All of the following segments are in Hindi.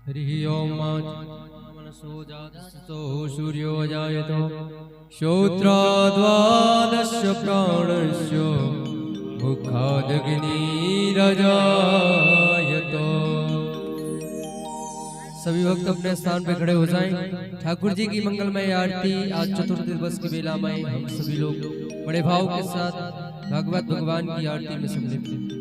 हरिः ओम मनसो जातस्तो सूर्यो अजायतो श्रोत्राद्वादस्य प्राणस्य मुखादग्निरजायतो। सभी भक्त अपने स्थान पे खड़े हो जाएं। ठाकुर जी की मंगलमय आरती आज चतुर्थ दिवस की बेला में हम सभी लोग बड़े भाव के साथ भगवत भगवान की आरती में सम्मिलित हैं।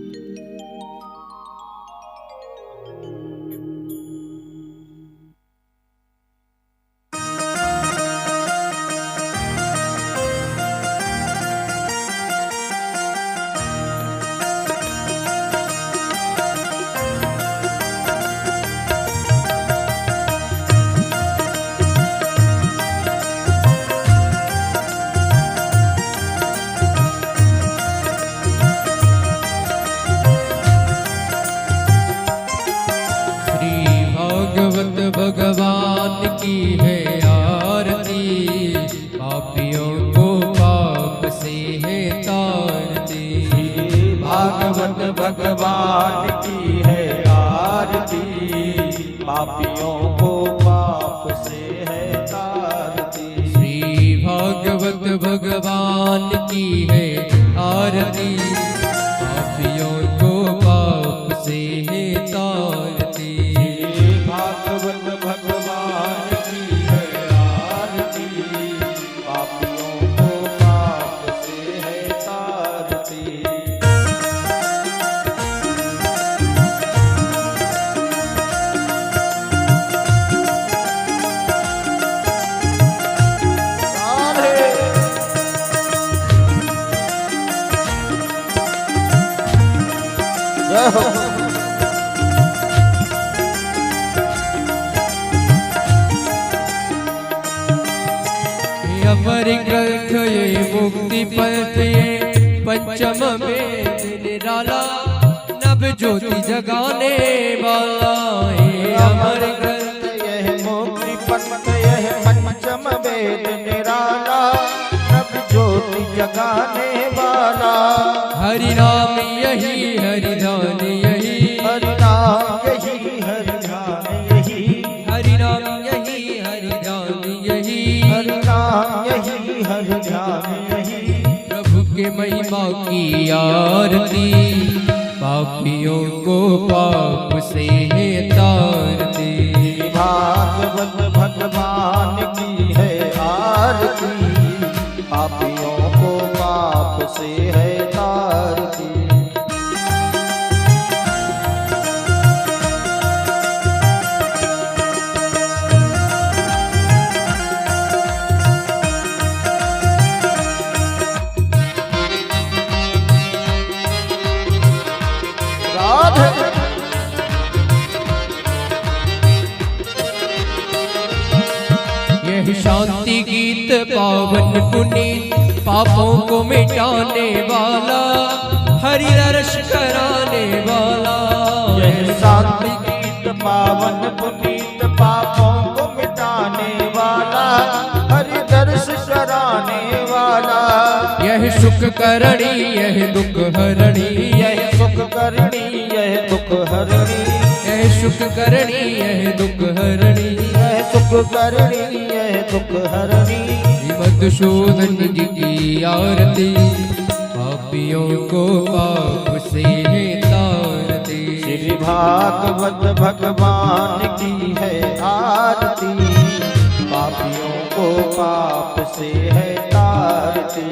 भगवान की है आरती, पापियों को पाप से है तारती। भागवत भगवान की है आरती, पापियों को पाप से है तारती। श्री भागवत भगवान की है आरती, पापियों को पाप से है तारती। भागवत भगवान की है आरती, पापियों को पाप से है तारती। जय हो। अपर ग्रंथ ये मुक्ति पथ ये पंचम वेद निराला, नभ ज्योति जगाने वाला। ये अमर ग्रंथ यह मुक्ति पथ यह पंचम वेद निराला, नभ ज्योति जगाने वाला। हरि नाम यही हरि ध्यान यही, हरि नाम यही हरि ध्यान यही, हरि नाम यही हरि ध्यान यही, हरि नाम यही हरि ध्यान यही। प्रभु के महिमा की आरती, पापियों को पाप से है तारती। भागवत भगवान की है आरती, पापियों को पाप से है तारती। यह शांति गीत पावन पुनीत, पापों को मिटाने वाला, हरि दर्श कराने वाला। यह शांति गीत पावन पुनीत, पापों को मिटाने वाला, हरि दर्श कराने वाला। यह सुख करणी यह दुख हरणी, यह सुख करणी यह दुख हरणी, यह सुख करणी यह दुख हरणी, यह सुख करणी यह दुख हरणी। मधुसूदन जी की आरती, पापियों को पाप से है तारती। श्री भागवत भगवान की है आरती, पापियों को पाप से है तारती।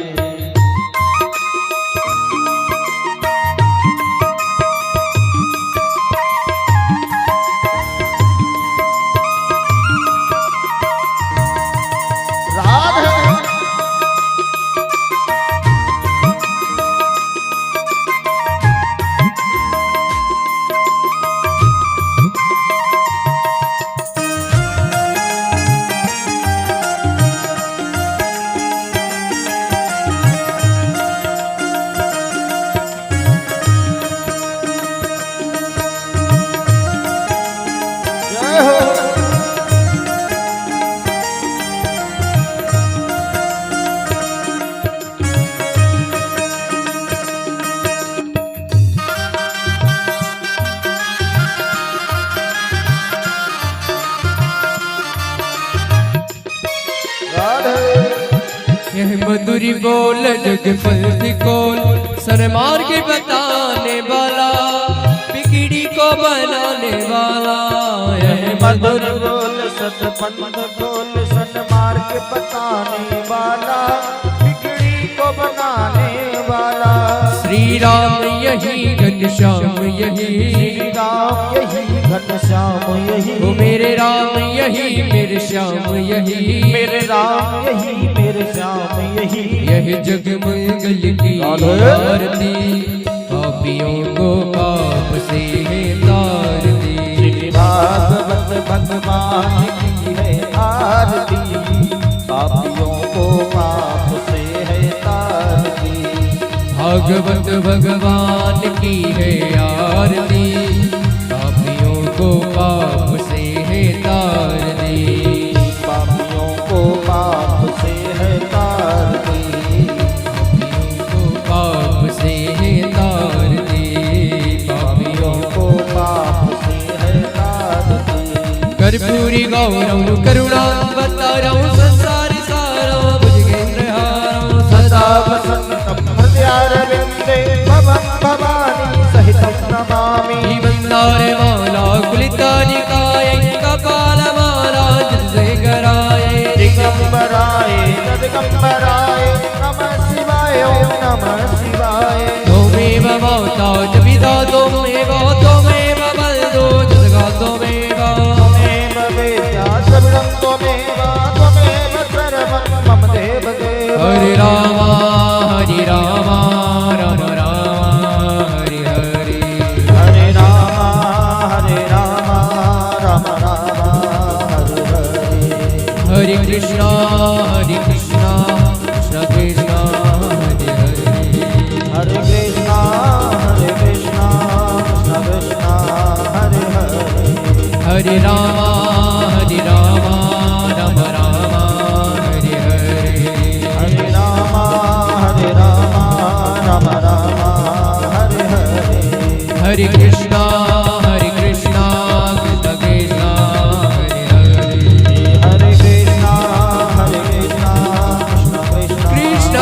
बुरी बोल जग पलती कोल सनमार के बताने वाला बिगड़ी को बनाने वाला मधुर बोल सतपंथ बोल सन्मार्ग के बताने वाला बिगड़ी को बनाने वाला। श्री राम यही घनश्याम यही श्री राम यही घनश्याम यही ओ मेरे राम यही मेरे श्याम यही मेरे राम यही मेरे श्याम यही यही जग मंगल की आरती पापियों को पाप से तार दी। श्री भागवत भगवान की है आरती पापियों को पाप से है तार दी। भागवत भगवान की है आरती पापियों को पाप से है तार दी। पापियों को पाप से है तार दी। पाप से है तार दी। पापियों को पाप से है तार दी। कर्पूरी गौरव करुणा बतारौ संसार सारा भुजगेंद्र हारौ सदा वसंतम हृदयारविंदे भवं भवानी सहितं नमामि। वंदारे माला कुलितानिकाय कपालमाला जसे कराय दिगंबराय तदिगंबराय नमः शिवाय ओम नमः शिवाय। त्वमेव माता च पिता त्वमेव त्वमेव बन्धो जगतो त्वमेव त्वमेव वेद्या सर्वं त्वमेव त्वमेव सर्वं मम देवदेव। हरे राम राम राम हरे हरे हरे राम राम राम हरे हरे। हरे कृष्णा कृष्ण कृष्ण हरे हरे हरे कृष्णा कृष्ण कृष्ण हरे हरे। हरे राम राम राम हरे हरे हरे राम राम हरे हरे। हरे कृष्णा कृष्ण कृष्ण हरे हरे हरे कृष्णा कृष्ण कृष्ण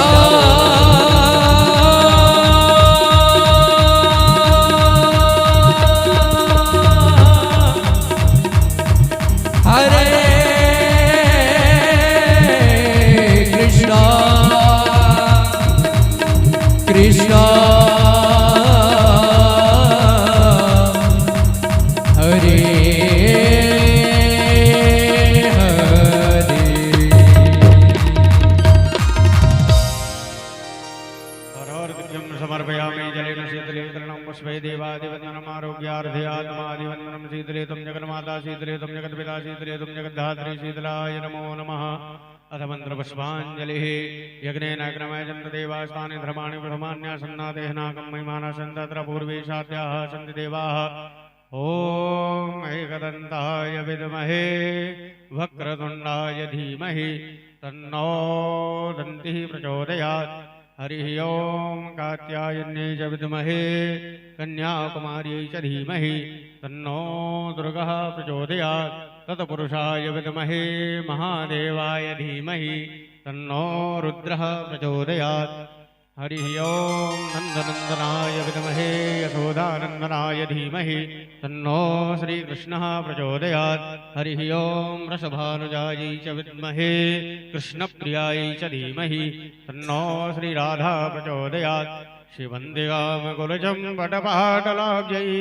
कृष्णा हरे समर्पयामि जलेन शीतले तरणं पुष्पै देवादिवन्दनम् आरोग्यार्थे आत्मादिवन्दनं शीतले तं जगन्माता शीतले तं जगद्पिता शीतले तं जगद्धात्री शीतलाय नमो नमः। अथ मन्त्रपुष्पाञ्जलिः यज्ञेन अग्नमय चन्द्रदेवास्तानि धर्माणि प्रथमान्यासन्नादेहनाकं महिमाना सन्ति तत्र पूर्वेशाद्याः सन्ति देवाः। ॐ एकदन्ताय विद्महे वक्रतुण्डाय धीमहि तन्नो दन्तिः प्रचोदयात्। हरिः ॐ कात्यायन्यै च विद्महे कन्याकुमार्यै च धीमहि तन्नो दुर्गः प्रचोदयात्। तत्पुरुषाय विद्महे महादेवाय धीमहि तन्नो रुद्रः प्रचोदयात्। हरिः ॐ नन्दनन्दनाय विद्महे यशोदानन्दनाय धीमहि तन्नो श्रीकृष्णः प्रचोदयात्। हरिः ॐ वृषभानुजायै च विद्महे कृष्णप्रियायै च धीमहि तन्नो श्रीराधा प्रचोदयात्। शिवन्दिगामकुलजं पटपाटलाब्जै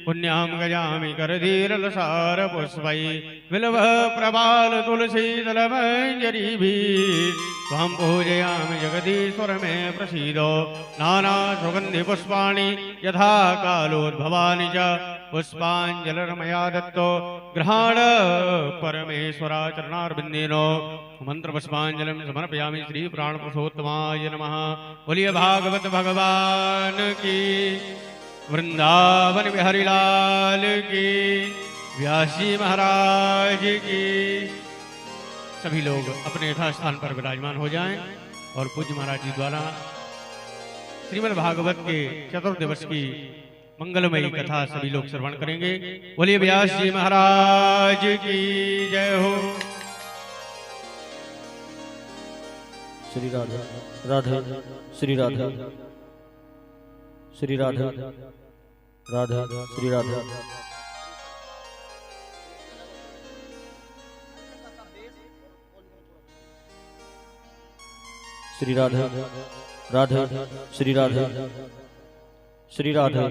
पुण्यां गजामि करधीरलसारपुष्पै बिल्वः प्रबालतुलसीदलमञ्जरीभिः त्वां पूजयामि जगदीश्वर मे प्रसीदो। नानासुगन्धिपुष्पाणि यथा कालोद्भवानि च पुष्पाञ्जलिर्मया दत्तो गृहाण परमेश्वराचरणार्विन्देनो। मंत्रपुष्पाञ्जलिं समर्पयामि श्री प्राणपुरुषोत्तमाय नमः। बोलिए भागवत भगवान की, वृंदावन बिहारी लाल की, व्यासी महाराज की। सभी लोग अपने यथास्थान पर विराजमान हो जाएं और पूज्य महाराज जी द्वारा श्रीमद् भागवत के चतुर्दिवस की मंगलमयी कथा सभी लोग श्रवण करेंगे। बोलिए व्यास जी महाराज की जय हो। श्री राधे राधे श्री राधे श्री राधे राधे श्री राधे श्री राधे राधे श्री राधे श्री राधे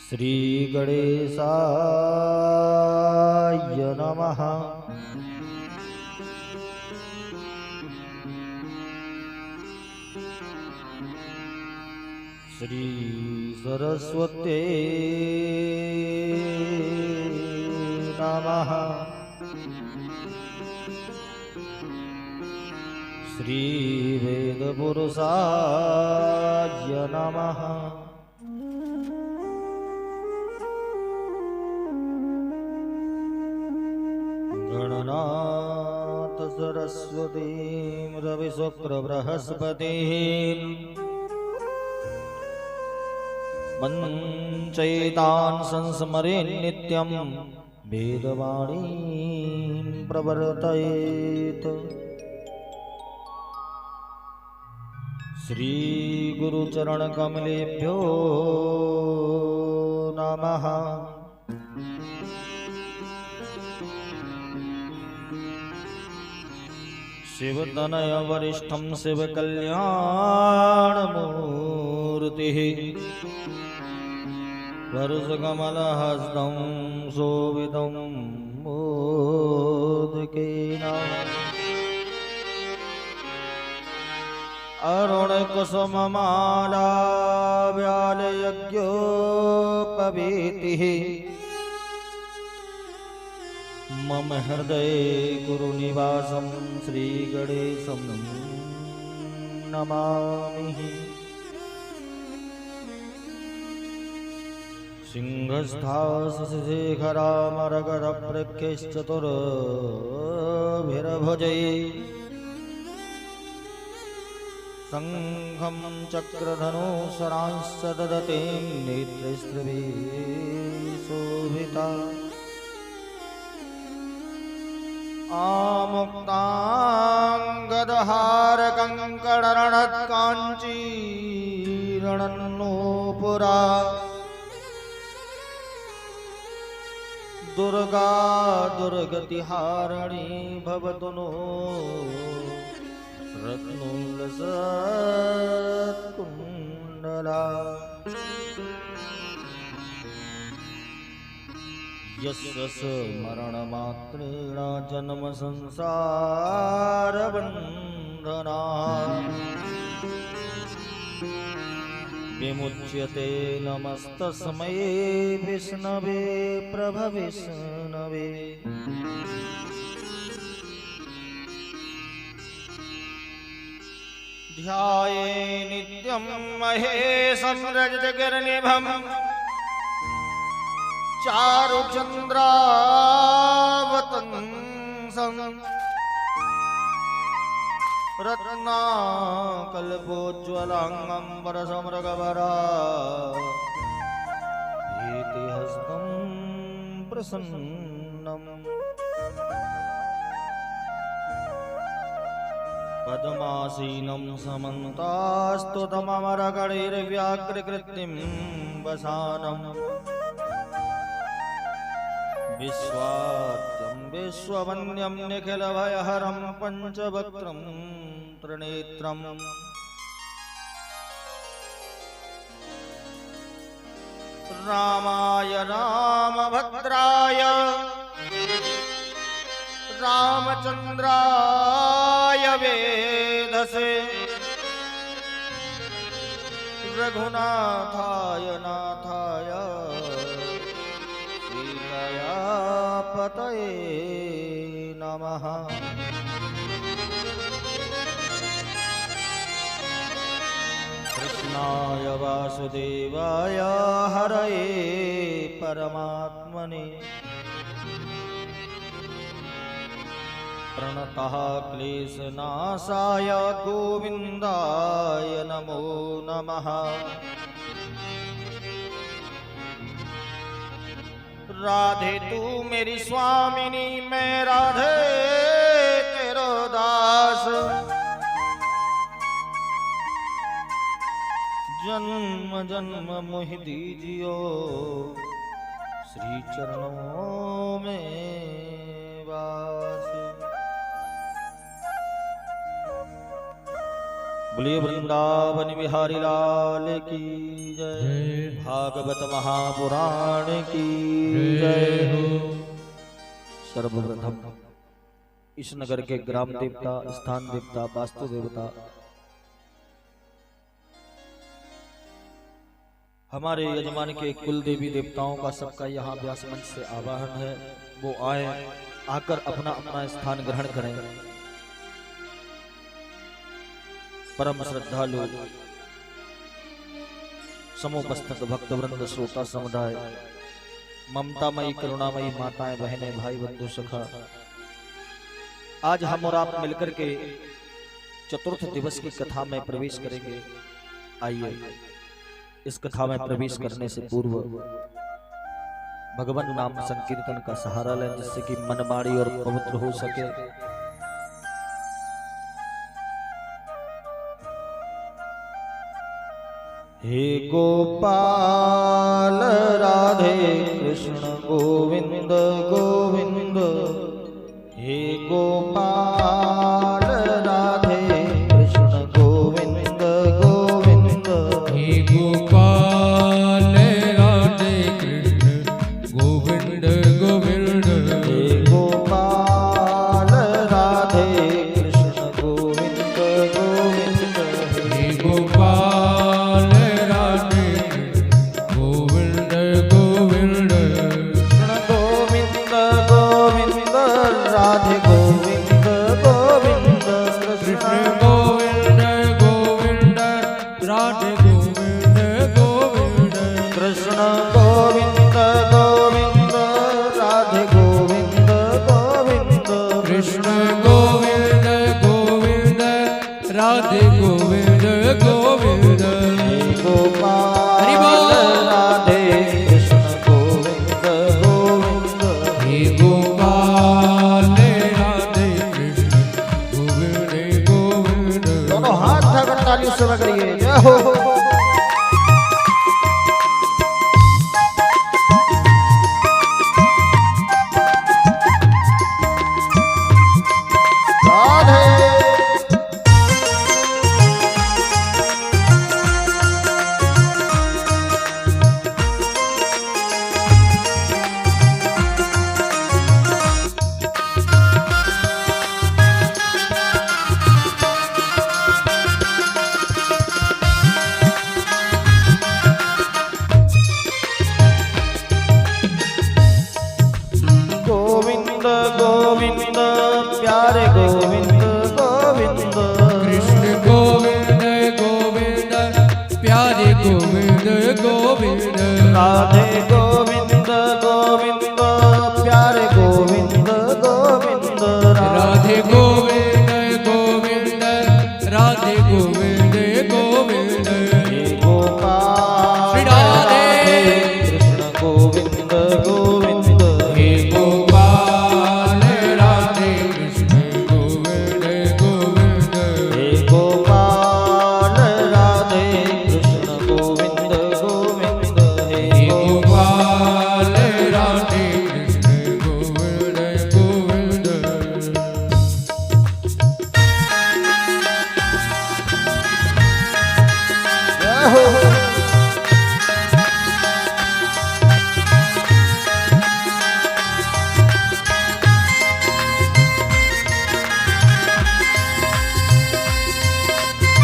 श्री गणेशाय नमः। श्री सरस्वती नमः। श्री वेदपुरुषाय नमः। गणनाथ सरस्वतीं रविशुक्र बृहस्पतिं वञ्चैतान् संस्मरेन् नित्यं वेदवाणीं प्रवर्तयेत्। श्री गुरुचरणकमलेभ्यो नमः। शिवतनय वरिष्ठं शिवकल्याणमूर्तिः वरुषकमलहस्तं शोभितं मोदकेन अरुणकुसुममालाव्यालयज्ञोपवीतिः मम हृदये गुरुनिवासं श्रीगणेशं नमामि। सिंहस्थाशेखरामरगधप्रख्यश्चतुर्भिर्भुजैः शङ्खं चक्रधनुशरांश्च ददते नेत्रैस्त्रिभिः शोभिता। आमुक्ताङ्गदहारकङ्कणरणत्काञ्चीरणन्नूपुरा दुर्गा दुर्गतिहारिणी भवतु नो रत्नोल्लसत्कुण्डला। यस्य स्मरणमात्रेण जन्म संसारबन्धना विमुच्यते। नमस्तस्मै विष्णवे प्रभविष्णवे। ध्याये नित्यं महेशं रजतगिरिनिभं चारुचन्द्रावतंसं रत्नाकल्पोज्ज्वलाङ्गम्बरसमृगवरा भीतिहस्तं प्रसन्नं पद्मासीनं समन्तास्तुतममरगणैर्व्याघ्रकृतिं वसानं विश्वाद्यं विश्ववन्यं निखिलभयहरं पञ्चवक्त्रं त्रिनेत्रम् रामाय रामभद्राय रामचन्द्राय वेधसे रघुनाथाय नाथाय सीताया पतये नमः। कृष्णाय वासुदेवाय हरये परमात्मने प्रणतः क्लेशनाशाय गोविन्दाय नमो नमः। राधे तू मेरी स्वामिनी, मैं राधे तेरो दास। जन्म जन्म मोहि दीजियो श्री चरणों में वास। बोलिए वृंदावन बिहारी लाल की जय। भागवत महापुराण की जय हो। सर्वप्रथम इस नगर के ग्राम देवता, स्थान देवता, वास्तु देवता, हमारे यजमान के कुल देवी देवताओं का सबका यहाँ व्यास मंच से आवाहन है। वो आए, आकर अपना अपना स्थान ग्रहण करें। परम श्रद्धालु समुपस्थित भक्तवृंद, श्रोता समुदाय, ममतामयी करुणामयी माताएं, बहनें, भाई, बंधु, सखा, आज हम और आप मिलकर के चतुर्थ दिवस की कथा में प्रवेश करेंगे। आइए इस कथा में प्रवेश करने से पूर्व भगवान नाम संकीर्तन का सहारा लें, जिससे कि मनमाड़ी और पवित्र हो सके। हे गोपाल राधे कृष्ण गोविंद गोविंद। हे गोपाल राधे कृष्ण गोविंद गोविंद। हे गोपाल राधे कृष्ण गोविंद गोविंद। हे गोपाल राधे कृष्ण गोविंद गोविंद। हे गोपाल राधे गोविंद गोविंद। कृष्ण गोविंद गोविंद राधे गोविंद गोविंद। कृष्ण गोविंद गोविंद राधे गोविंद गोविंद। कृष्ण गोविंद गोविंद राधे गोविंद गोविंद। कृष्ण गोविंद गोविंद राधे गोविंद गोविंद। हे गोपाल हरि बोल। राधे कृष्ण गोविंद गोविंद। हे गोपाल राधे कृष्ण गोविंद गोविंद। दोनों हाथ धर तालियों से बजाइए, जय हो। राधे गोविंद गोविंद प्यारे गोविंद गोविंद। कृष्ण गोविंद गोविंद प्यारे गोविंद गोविंद। राधे गोविंद गोविंद प्यारे गोविंद गोविंद। राधे गोविंद गोविंद राधे गोविंद गोविंद। हे गोपाल श्री राधे कृष्ण गोविंद गोविंद। हे गोपाल राधे कृष्ण गोविंद गोविंद। हे गोपाल राधे कृष्ण गोविंद गोविंद। हे हे गोपाल राधे कृष्ण गोविंद गोविंद। जय हो।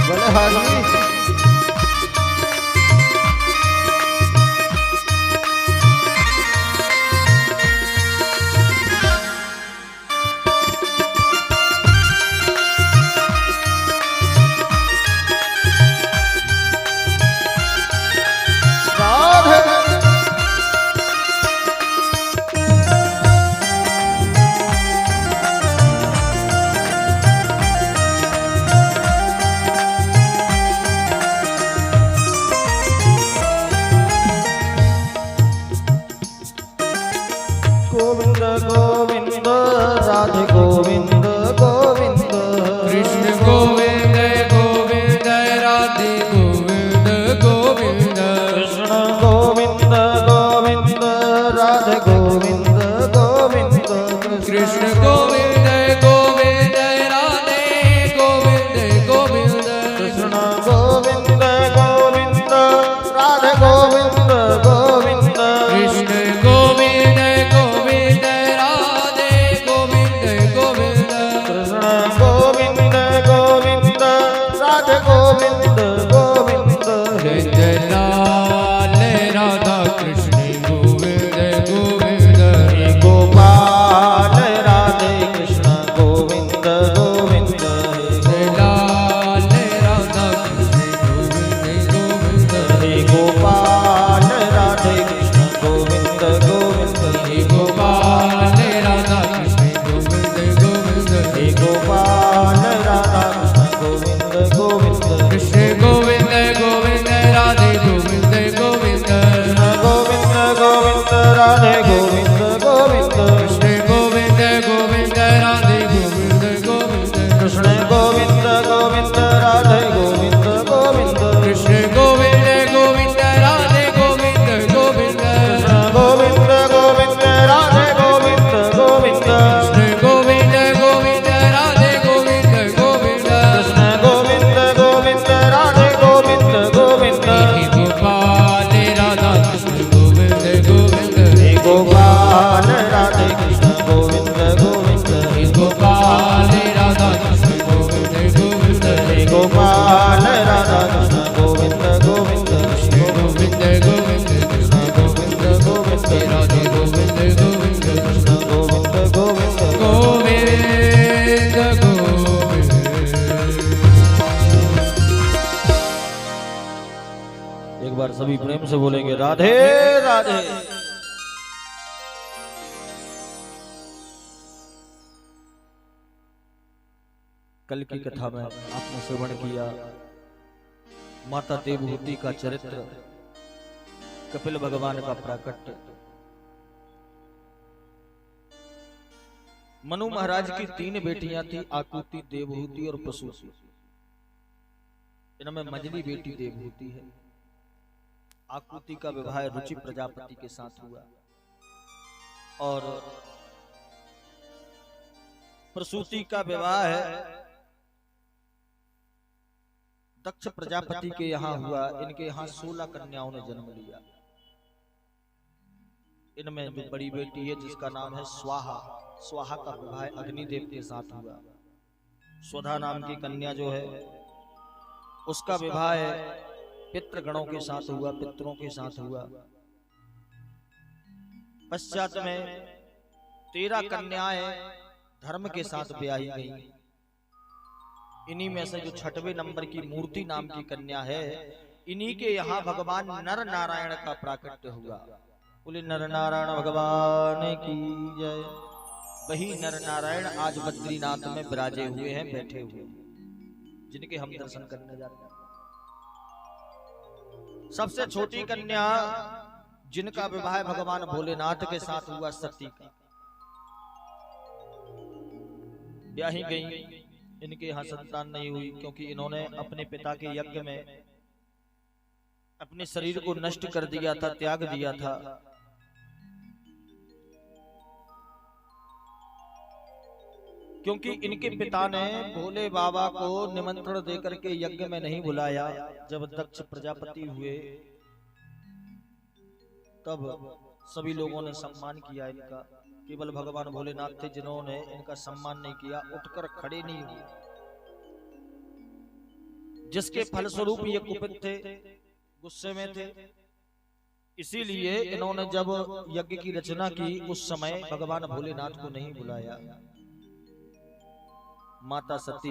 बलहारी गोविंद कृष्ण गोविंद गोविंद राधे गोविंद गोविंद गोविंद गोविंद राधे गोविंद गोविंद कृष्ण गोविंद गोविंद राधे गोविंद गोविंद कृष्ण गोविंद गोविंद राधे गोविंद गोविंद कृष्ण गोविंद गोविंद राधे गोविंद गोविंद गोविंद गोविंद राधे गोविंद गोविंद कृष्ण गोविंद गोविंद राधे गोविंद गोविंद कृष्ण गोविंद गोविंद राधे गोविंद गोविंद हे गोपाल राधा कृष्ण गोविंद गोविंद हे गोपाल राधे कृष्ण गोविंद गोविंद हे गोपाल राधा कृष्ण गोविंद गोविंद हे गोपाल राधा कृष्ण गोविंद गोविंद गोविंद गोविंद कृष्ण गोविंद गोविंद राधे गोविंद गोविंद कृष्ण गोविंद गोविंद गोविंद गोविंद। एक बार सभी प्रेम से बोलेंगे राधे राधे। कल की कथा में आपने श्रवण किया माता देवहूति का चरित्र, कपिल भगवान का प्राकट्य। मनु महाराज की 3 बेटियां थी, आकुति, देवहूति और प्रसूति। इनमें मंझली बेटी देवहूति है। आकुति का विवाह रुचि प्रजापति के साथ हुआ और प्रसूति का विवाह है दक्ष प्रजापति के यहाँ हुआ। इनके यहाँ 16 कन्याओं ने जन्म लिया। इनमें जो बड़ी बेटी है जिसका नाम है स्वाहा, स्वाहा का विवाह अग्निदेव के साथ हुआ। स्वधा नाम की कन्या जो है उसका विवाह पितृगणों के साथ हुआ, पितरों के साथ हुआ। पश्चात में 13 कन्याएं धर्म के साथ ब्याही गई। इन्हीं में से जो 6वें नंबर की मूर्ति नाम की कन्या है, इन्हीं के यहाँ भगवान नर नारायण का प्राकट्य हुआ। बोले नर नारायण भगवान की जय। वही नर नारायण आज बद्रीनाथ में विराजे हुए हैं, बैठे हुए हैं, जिनके हम दर्शन करने जा रहे हैं। सबसे छोटी कन्या जिनका विवाह भगवान भोलेनाथ के साथ हुआ, सती का, ब्याही गई। इनके यहाँ संतान नहीं हुई क्योंकि इन्होंने अपने पिता के यज्ञ में अपने शरीर को नष्ट कर दिया था, त्याग दिया था। क्योंकि इनके पिता ने भोले बाबा को निमंत्रण देकर के यज्ञ में नहीं बुलाया। जब दक्ष प्रजापति हुए तब सभी लोगों ने सम्मान किया इनका। केवल भगवान भोलेनाथ थे जिन्होंने इनका सम्मान नहीं किया, उठकर खड़े नहीं हुए, जिसके फलस्वरूप ये कुपित थे, गुस्से में थे। इसीलिए इन्होंने जब यज्ञ की रचना की उस समय भगवान भोलेनाथ को नहीं बुलाया। माता सती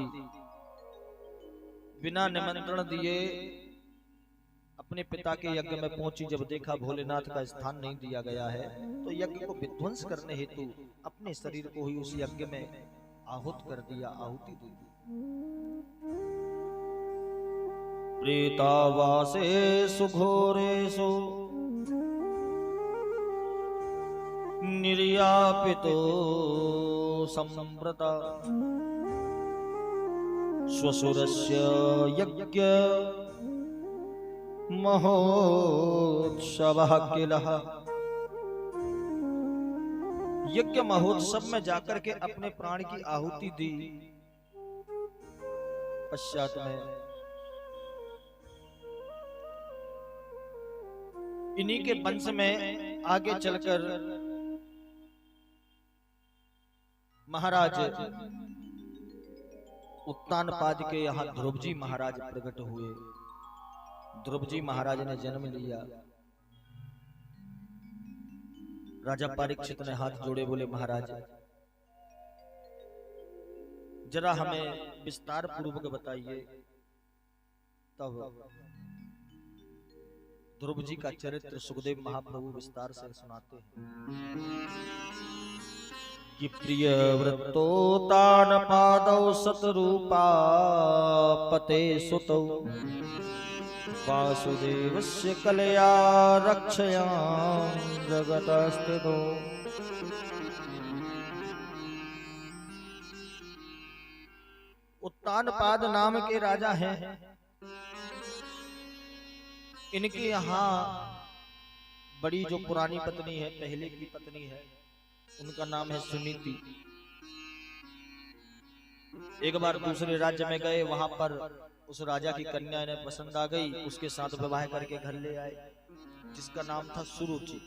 बिना निमंत्रण दिए अपने पिता के यज्ञ में पहुंची। जब देखा भोलेनाथ का स्थान नहीं दिया गया है तो यज्ञ को विध्वंस करने हेतु अपने शरीर को ही उस यज्ञ में आहुत कर दिया, आहुति दे दी। प्रेतावासे सुघोरेषु निर्यापितो संप्रता श्वशुरस्य यज्ञ महोत्सवः किलः। यज्ञ महोत्सव में जाकर के अपने प्राण की आहुति दी। पश्चात में इन्हीं के वंश में आगे चलकर महाराज उत्तानपाद के यहाँ ध्रुव जी महाराज प्रकट हुए। ध्रुव जी महाराज ने जन्म लिया। राजा परीक्षित ने हाथ जोड़े, बोले महाराज जरा हमें विस्तार पूर्वक बताइए। तब ध्रुव जी का चरित्र सुखदेव महाप्रभु विस्तार से सुनाते हैं कि प्रिय वृत्तोतान पादौ सतरूपा पते सुतौ वासुदेवस्य कलया रक्षया जगतस्थितो। उत्तानपाद नाम के राजा हैं। इनके यहाँ बड़ी जो पुरानी पत्नी है, पहले की पत्नी है, उनका नाम है सुनीति। एक बार दूसरे राज्य में गए, वहां पर उस राजा की कन्या इन्हें पसंद आ गई, उसके साथ विवाह करके घर ले आए, जिसका नाम था सुरुचि।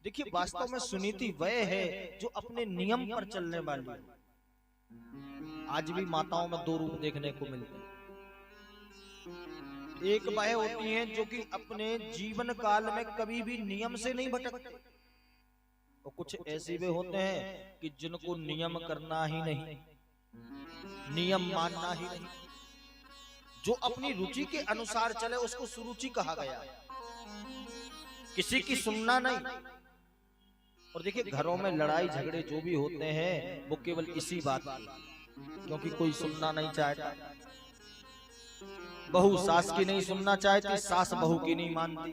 देखिए, वास्तव में सुनीति वह है जो अपने नियम पर चलने वाली है। आज भी माताओं में दो रूप देखने को मिलते हैं। एक वह होती हैं जो कि अपने जीवन काल में कभी भी नियम से नहीं भटकते, और कुछ ऐसे भी होते हैं कि जिनको नियम करना ही नहीं, नियम मानना ही नहीं, जो अपनी रुचि के अनुसार चले उसको सुरुचि कहा गया, किसी की सुनना नहीं। और देखिए, घरों में लड़ाई झगड़े जो भी होते हैं वो केवल इसी बात की, क्योंकि कोई सुनना नहीं चाहता। बहू सास की नहीं सुनना चाहती, सास बहू की नहीं मानती,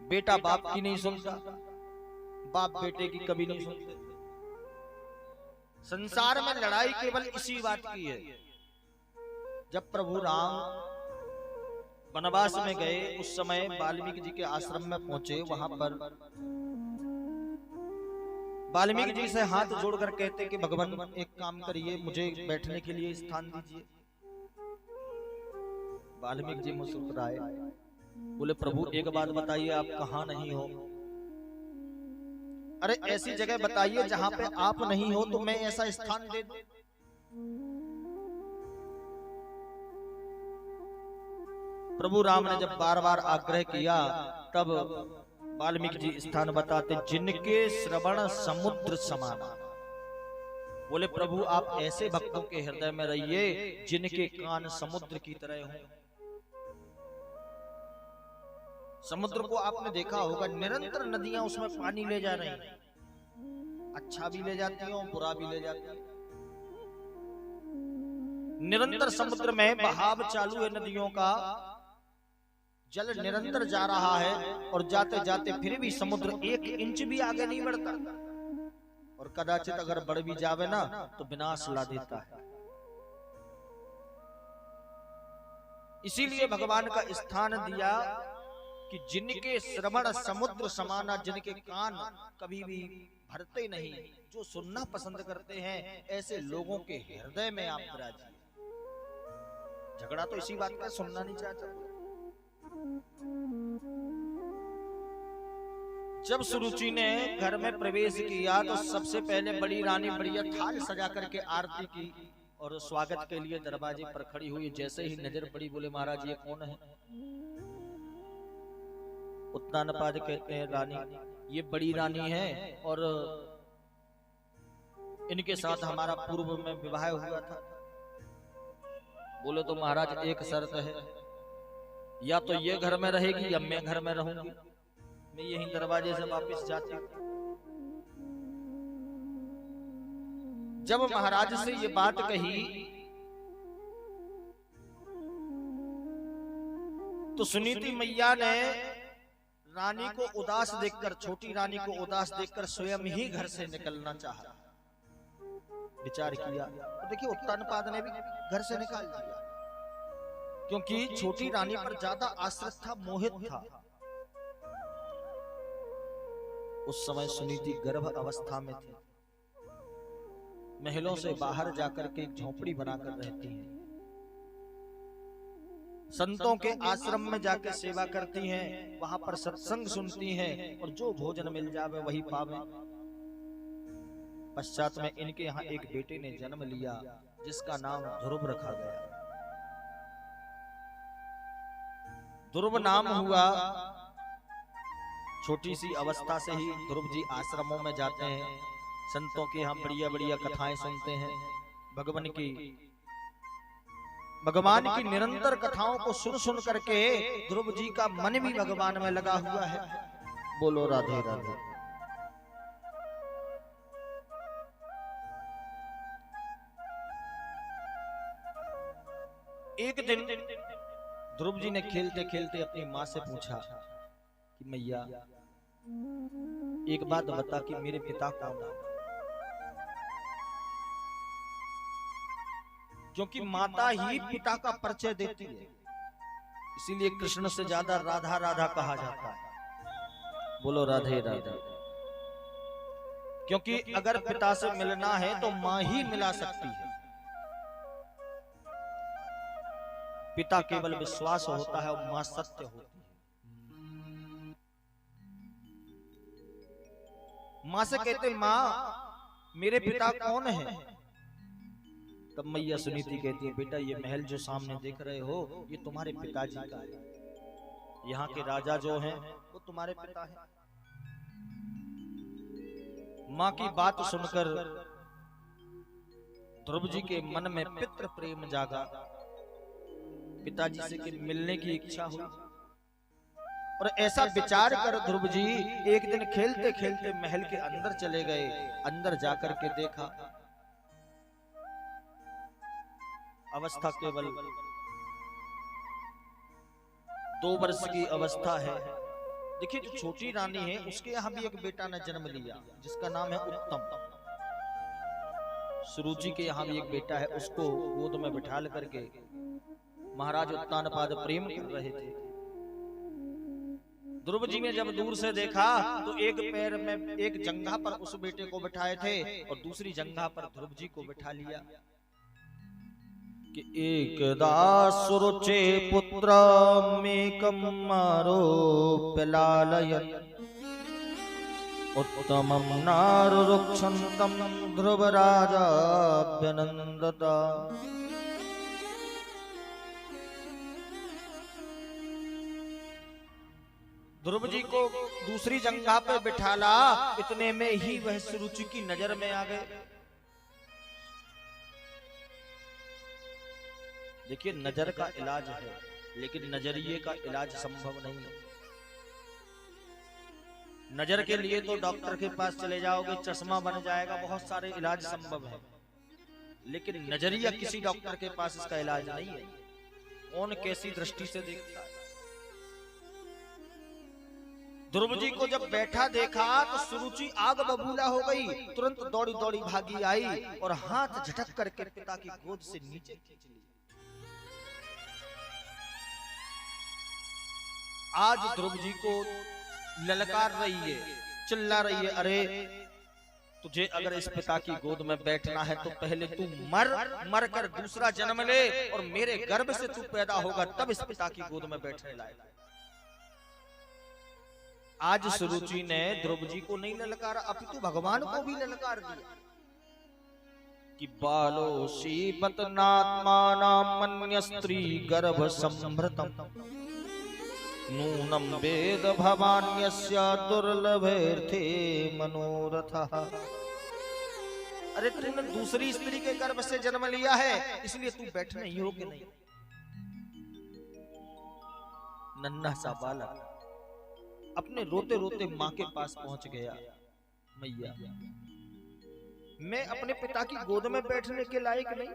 बेटा बाप की नहीं सुनता, बाप बेटे की कभी नहीं सुनते। संसार में लड़ाई केवल इसी बात की है। जब प्रभु राम वनवास में गए, उस समय वाल्मीकि जी के आश्रम में पहुंचे। वहां पर वाल्मीकि जी से हाथ जोड़कर कहते कि भगवान एक काम करिए, मुझे बैठने के लिए स्थान दीजिए। वाल्मीकि जी मुस्कुराए, बोले प्रभु एक बात बताइए, आप कहाँ नहीं हो? अरे ऐसी जगह बताइए जहां पे आप नहीं हो तो मैं ऐसा स्थान दे दूं। प्रभु राम ने जब बार बार आग्रह किया, तब वाल्मीकि जी स्थान बताते, जिनके श्रवण समुद्र समाना। बोले प्रभु आप ऐसे भक्तों के हृदय में रहिए जिनके कान समुद्र की तरह हों। समुद्र को आपने देखा होगा, निरंतर नदियां उसमें पानी ले जा रही हैं, अच्छा भी ले जाती हैं, बुरा भी ले जाती हैं। निरंतर समुद्र में बहाव चालू है, नदियों का जल निरंतर जा रहा है, और जाते जाते फिर भी समुद्र 1 इंच भी आगे नहीं बढ़ता, और कदाचित अगर बढ़ भी जावे ना तो विनाश ला देता है। इसीलिए भगवान का स्थान दिया कि जिनके श्रवण समुद्र समाना, जिनके कान कभी भी भरते नहीं, जो सुनना पसंद करते हैं, ऐसे लोगों के हृदय में आप विराजिए। झगड़ा तो इसी बात का, सुनना नहीं चाहता। जब सुरुचि ने घर में प्रवेश किया तो सबसे पहले बड़ी रानी बढ़िया थाल सजा करके आरती की और स्वागत के लिए दरवाजे पर खड़ी हुई। जैसे ही नजर पड़ी, बोले महाराज ये कौन है? उत्तानपाद कहते हैं रानी, ये बड़ी रानी है और इनके साथ हमारा पूर्व में विवाह हुआ था। बोले तो महाराज एक शर्त है, या तो ये घर में रहेगी या मैं घर में रहूंगी, मैं यहीं दरवाजे से वापस जाती हूँ। जब महाराज से ये बात कही तो सुनीति मैया ने रानी को उदास देखकर, छोटी रानी को उदास देखकर स्वयं ही घर से निकलना चाहा, विचार किया। तो देखिए उत्तानपाद ने भी घर से निकाल दिया, क्योंकि छोटी रानी पर ज्यादा आश्रित था, मोहित था। उस समय सुनीति गर्भ अवस्था में थी, महलों से बाहर जाकर के झोपड़ी बनाकर रहती हैं, संतों के आश्रम में जाकर सेवा करती हैं, वहां पर सत्संग सुनती हैं और जो भोजन मिल जावे वही पावे। पश्चात में इनके यहाँ एक बेटे ने जन्म लिया जिसका नाम ध्रुव रखा गया। ध्रुव नाम हुआ। छोटी सी अवस्था से ही ध्रुव जी आश्रमों में जाते हैं, संतों के यहाँ बढ़िया बढ़िया कथाएं सुनते हैं। भगवान की निरंतर कथाओं को सुन सुन करके ध्रुव जी का मन भी भगवान में लगा हुआ है। बोलो राधे राधे। एक दिन ध्रुव जी ने खेलते खेलते अपनी माँ से पूछा कि मैया एक बात बता कि मेरे पिता कौन है। क्योंकि माता ही पिता का परिचय देती है, इसीलिए कृष्ण से ज्यादा राधा राधा कहा जाता है। बोलो राधे राधे। क्योंकि अगर पिता से मिलना है तो मां ही मिला सकती है। पिता केवल विश्वास होता है और मां सत्य होती है। मां से कहते मां मेरे पिता कौन है, तब मैया सुनीति कहती है बेटा ये महल जो सामने देख रहे हो ये तुम्हारे पिताजी का है, यहाँ के राजा जो हैं वो तुम्हारे पिता हैं। मां की बात सुनकर ध्रुव जी के मन में पितृ प्रेम जागा, पिताजी से मिलने की इच्छा हुई। और ऐसा विचार कर ध्रुव जी एक दिन खेलते खेलते महल के अंदर चले गए। अंदर जाकर के देखा अवस्था केवल 2 वर्ष की अवस्था है। देखिए जो छोटी रानी है उसके यहाँ भी एक बेटा ने जन्म लिया जिसका नाम है उत्तम। सुरुचि के यहाँ भी एक बेटा है, उसको गोद में बिठा करके महाराज उत्तानपाद प्रेम कर रहे थे। ध्रुव जी ने जब दूर से देखा तो एक पैर में एक जंघा पर उस बेटे को बिठाए थे और दूसरी जंघा पर ध्रुव जी को बिठा लिया कि एकदा सुरुचे पुत्र मेकम आरोप्यलालयत् उत्तमं नारुरुक्षन्तं ध्रुवराजाभ्यनन्दता। ध्रुव जी को दूसरी जंघा पे बिठाला, इतने में ही वह सुरुचि की नजर में आ गए। देखिए नजर का इलाज है लेकिन नजरिए का इलाज संभव नहीं है। नजर के लिए तो डॉक्टर के पास चले जाओगे, चश्मा बन जाएगा, बहुत सारे इलाज संभव है, लेकिन नजरिया किसी डॉक्टर के पास इसका इलाज नहीं है। कौन कैसी दृष्टि से देखता है। ध्रुव जी को जब बैठा देखा तो सुरुचि आग बबूला हो गई, तुरंत दौड़ी दौड़ी भागी आई और हाथ झटक करके पिता की गोद से नीचे खींच ली। आज ध्रुव जी को ललकार रही है, चिल्ला रही है, अरे तुझे अगर इस पिता की गोद में बैठना है तो पहले तू मर कर दूसरा जन्म ले और मेरे गर्भ से तू पैदा होगा तब इस पिता की गोद में बैठने लायक। आज सुरुचि ने ध्रुव जी को नहीं ललकारा, अपितु भगवान को भी ललकार दिया कि बालोसी पतनात्मानां मन्य स्त्री गर्भ संभृतम् नूनम वेद भवान्यस्य दुर्लभेर्थे मनोरथः। अरे तूने दूसरी स्त्री के गर्भ से जन्म लिया है इसलिए तू बैठने योग्य नहीं। नन्हा सा बालक अपने रोते रोते माँ के पास पहुंच गया, मैया मैं अपने पिता की गोद में बैठने के लायक नहीं।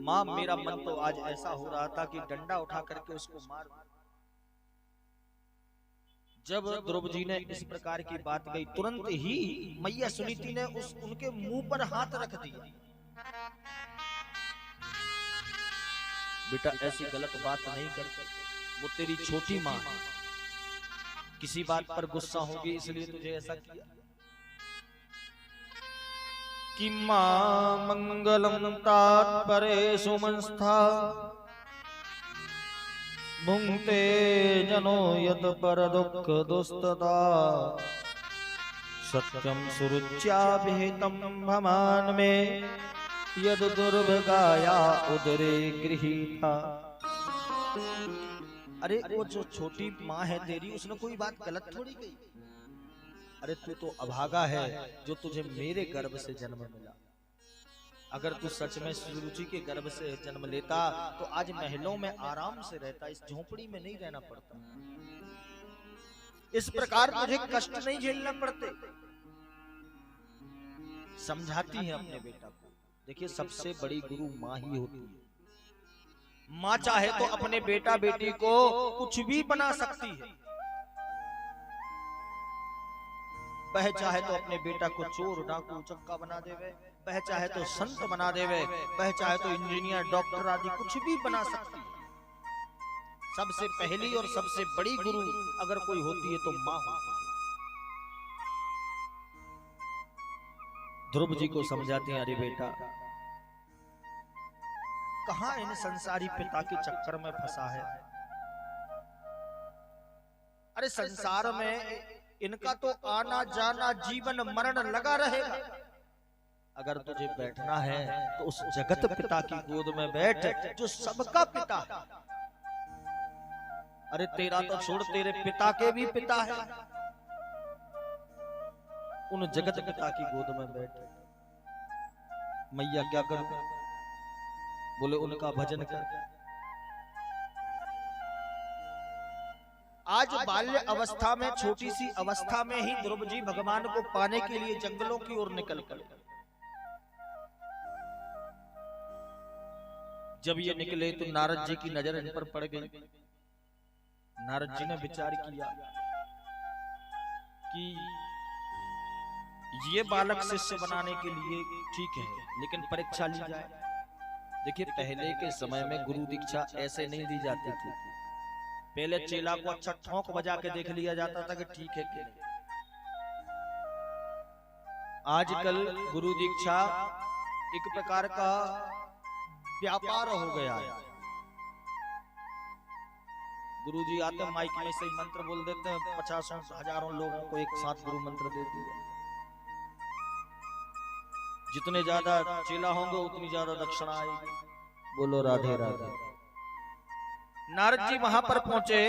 माँ मेरा मन तो आज ऐसा हो रहा था कि डंडा उठा करके उसको मार। जब ध्रुव जी ने इस प्रकार की बात कही तुरंत ही मैया सुनीति ने उनके मुंह पर हाथ रख दिया। बेटा ऐसी गलत बात नहीं करते, वो तेरी छोटी माँ है, किसी बात पर गुस्सा होगी इसलिए तुझे ऐसा किया। कि मां मंगलम तात्परे सुमंस्था भुंक्ते जनो यत पर दुख दुस्तता सत्यम सुरुच्याभिहितं भमान में यद दुर्भगाया उदरे गृहीता। अरे वो जो छोटी माँ है तेरी उसने कोई बात गलत थोड़ी कही। अरे तू तो अभागा है जो तुझे मेरे गर्भ से जन्म मिला। अगर तू सच में सुरुचि के गर्भ से जन्म लेता तो आज महलों में आराम से रहता, इस झोपड़ी में नहीं रहना पड़ता, इस प्रकार तुझे कष्ट नहीं झेलना पड़ते। समझाती है अपने बेटा को। देखिए सबसे बड़ी गुरु माँ ही होती है। माँ चाहे तो अपने बेटा बेटी को कुछ भी बना सकती है। वह चाहे तो अपने बेटा को चोर डाकू चक्का बना देवे, वह चाहे तो संत बना देवे, वह चाहे तो इंजीनियर डॉक्टर आदि कुछ भी बना सकती है। सबसे पहली और सबसे बड़ी गुरु अगर कोई होती है तो माँ होती है। ध्रुव जी को समझाते हैं, अरे बेटा कहां इन संसारी पिता के चक्कर में फंसा है। अरे संसार में इनका तो आना जाना जीवन मरण लगा रहेगा। अगर तुझे बैठना है तो उस जगत पिता की गोद में बैठ जो सबका पिता है। अरे तेरा तो छोड़, तेरे पिता के भी पिता है। उन जगत पिता की गोद में बैठ। मैया क्या कर, बोले उनका भजन कर। आज बाल्य अवस्था में, छोटी सी अवस्था में ही ध्रुव जी भगवान को पाने के लिए जंगलों की ओर निकल पड़े। जब ये निकले तो नारद जी की नजर इन पर पड़ गई। नारद जी ने विचार किया कि ये बालक शिष्य बनाने के लिए ठीक है, लेकिन परीक्षा ली जाए। देखिए पहले के समय में गुरु दीक्षा ऐसे नहीं दी जाती थी। पहले चेला को अच्छा ठोंक बजा के देख लिया जाता था कि ठीक है कि नहीं। आजकल गुरु दीक्षा एक प्रकार का व्यापार हो गया है। गुरु जी आते माइक में से मंत्र बोल देते हैं, 50 हजारों लोगों को एक साथ गुरु मंत्र दे दिया। जितने ज्यादा चेला होंगे उतनी ज्यादा दक्षिणा आएगी। बोलो राधे राधे। नारद जी वहां पर पहुंचे।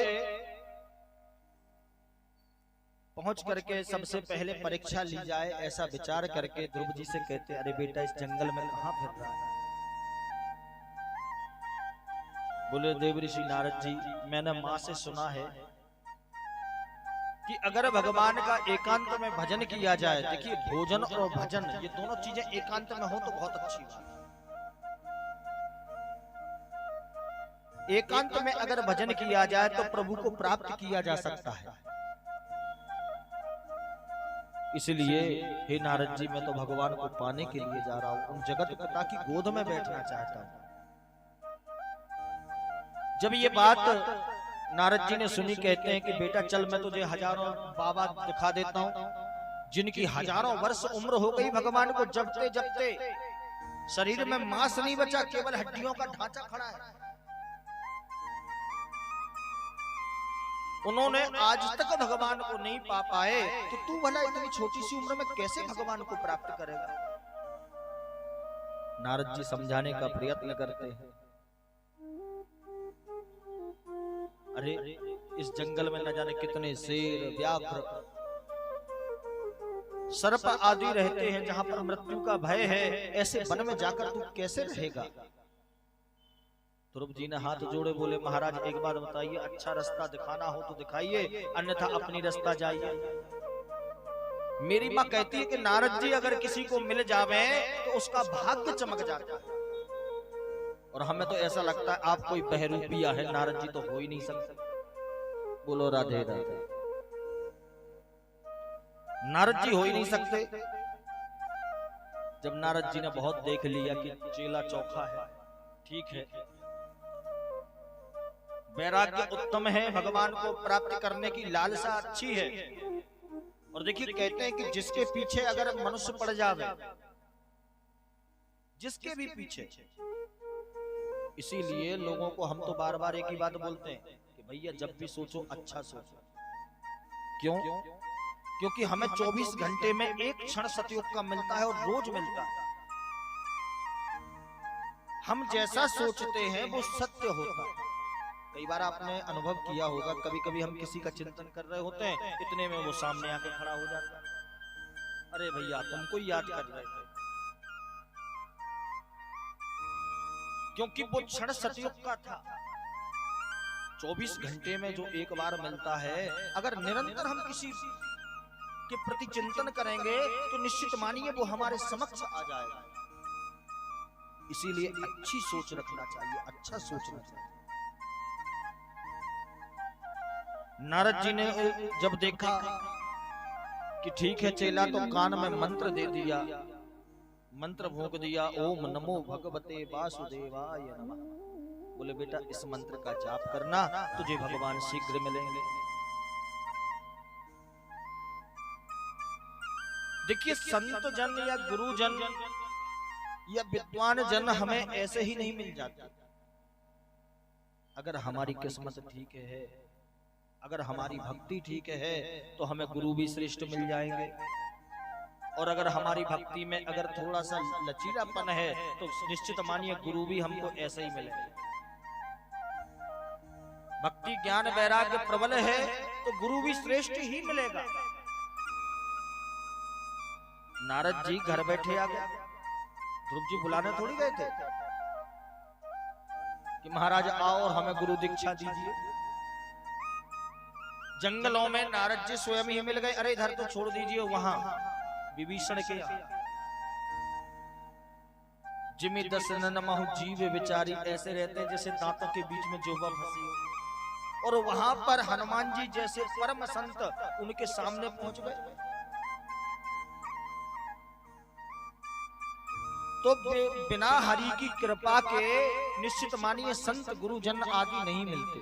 पहुंच करके सबसे पहले परीक्षा ली जाए ऐसा विचार करके ध्रुव जी से कहते, अरे बेटा इस जंगल में कहां फिर रहा है। बोले देव ऋषि नारद जी, मैंने मां से सुना है कि अगर भगवान का एकांत में भजन किया जाए, देखिए भोजन और भजन ये दोनों चीजें एकांत में हो तो बहुत अच्छी बात है। एकांत में अगर भजन किया जाए तो प्रभु को प्राप्त किया जा सकता है। इसलिए हे नारद जी, मैं तो भगवान को पाने के लिए जा रहा हूं, उन जगत पिता की गोद में बैठना चाहता हूं। जब ये बात नारद जी ने सुनी, कहते हैं कि बेटा चल, मैं तुझे हजारों बाबा दिखा देता हूं जिनकी हजारों वर्ष उम्र हो गई भगवान को जपते जपते। शरीर में मांस नहीं बचा, केवल हड्डियों का ढांचा खड़ा है। उन्होंने आज तक भगवान को नहीं पा पाए, तो तू भला इतनी छोटी सी उम्र में कैसे भगवान को प्राप्त करेगा। नारद जी समझाने का प्रयत्न करते हैं, अरे इस जंगल में न जाने कितने शेर व्याघ्र सर्प आदि रहते हैं, जहां पर मृत्यु का भय है। ऐसे वन में जाकर तू कैसे रहेगा। ध्रुव जी ने हाथ जोड़े, बोले महाराज एक बात बताइए, अच्छा रास्ता दिखाना हो तो दिखाइए, अन्यथा अपनी रास्ता जाइए। मेरी माँ कहती है कि नारद जी अगर किसी को मिल जावे तो उसका भाग्य चमक जाता है। और हमें तो ऐसा लगता है आप कोई बहरूपिया है, नारद जी तो हो ही नहीं सकते। बोलो राधे राधे। नारद जी हो ही नहीं सकते। जब नारद जी ने बहुत देख लिया कि चेला चौखा है, ठीक है, वैराग्य उत्तम है, भगवान को प्राप्त करने की लालसा अच्छी है। और देखिए कहते हैं कि जिसके पीछे अगर मनुष्य पड़ जावे, जिसके भी पीछे, इसीलिए लोगों को हम तो बार बार एक ही बात बोलते हैं कि भैया जब भी सोचो अच्छा सोचो। क्यों? क्योंकि हमें 24 घंटे में एक क्षण सतयुग का मिलता है और रोज मिलता है। हम जैसा सोचते हैं वो सत्य होता है। कई बार आपने अनुभव किया होगा, कभी कभी हम किसी का चिंतन कर रहे होते हैं, इतने में वो सामने आके खड़ा हो जाता है, अरे भैया तुमको याद कर रहे थे। क्योंकि वो क्षण सतयुग का था। 24 घंटे में जो एक बार मिलता है, अगर निरंतर हम किसी के प्रति चिंतन करेंगे तो निश्चित मानिए वो हमारे समक्ष आ जाएगा। इसीलिए अच्छी सोच रखना चाहिए, अच्छा सोचना चाहिए। नारद जी ने जब देखा कि ठीक है चेला तो कान में मंत्र दे दिया, मंत्र फूंक दिया, ओम नमो भगवते वासुदेवाय नमः। बोले बेटा इस मंत्र का जाप करना, तुझे भगवान शीघ्र मिलेंगे। देखिए संत जन या गुरुजन या विद्वान जन हमें ऐसे ही नहीं मिल जाते। अगर हमारी किस्मत ठीक है, अगर हमारी भक्ति ठीक है, तो हमें गुरु भी श्रेष्ठ मिल जाएंगे। और अगर हमारी भक्ति में अगर थोड़ा सा लचीलापन है तो निश्चित मानिए गुरु भी हमको ऐसे ही मिलेंगे। भक्ति ज्ञान वैराग्य प्रबल है तो गुरु भी श्रेष्ठ ही मिलेगा। नारद जी घर बैठे आ गए, ध्रुव जी बुलाने थोड़ी गए थे कि महाराज आओ और हमें गुरु दीक्षा दीजिए। जंगलों में नारद जी स्वयं ही मिल गए। अरे इधर तो छोड़ दीजिए, वहां विभीषण के जिमि दसन महु जीव विचारी ऐसे रहते हैं जैसे दांतों के बीच में जोबा फंसी हो। और वहां पर हनुमान जी जैसे परम संत उनके सामने पहुंच गए। तो बिना हरि की कृपा के निश्चित मानिए संत गुरुजन आदि नहीं मिलते।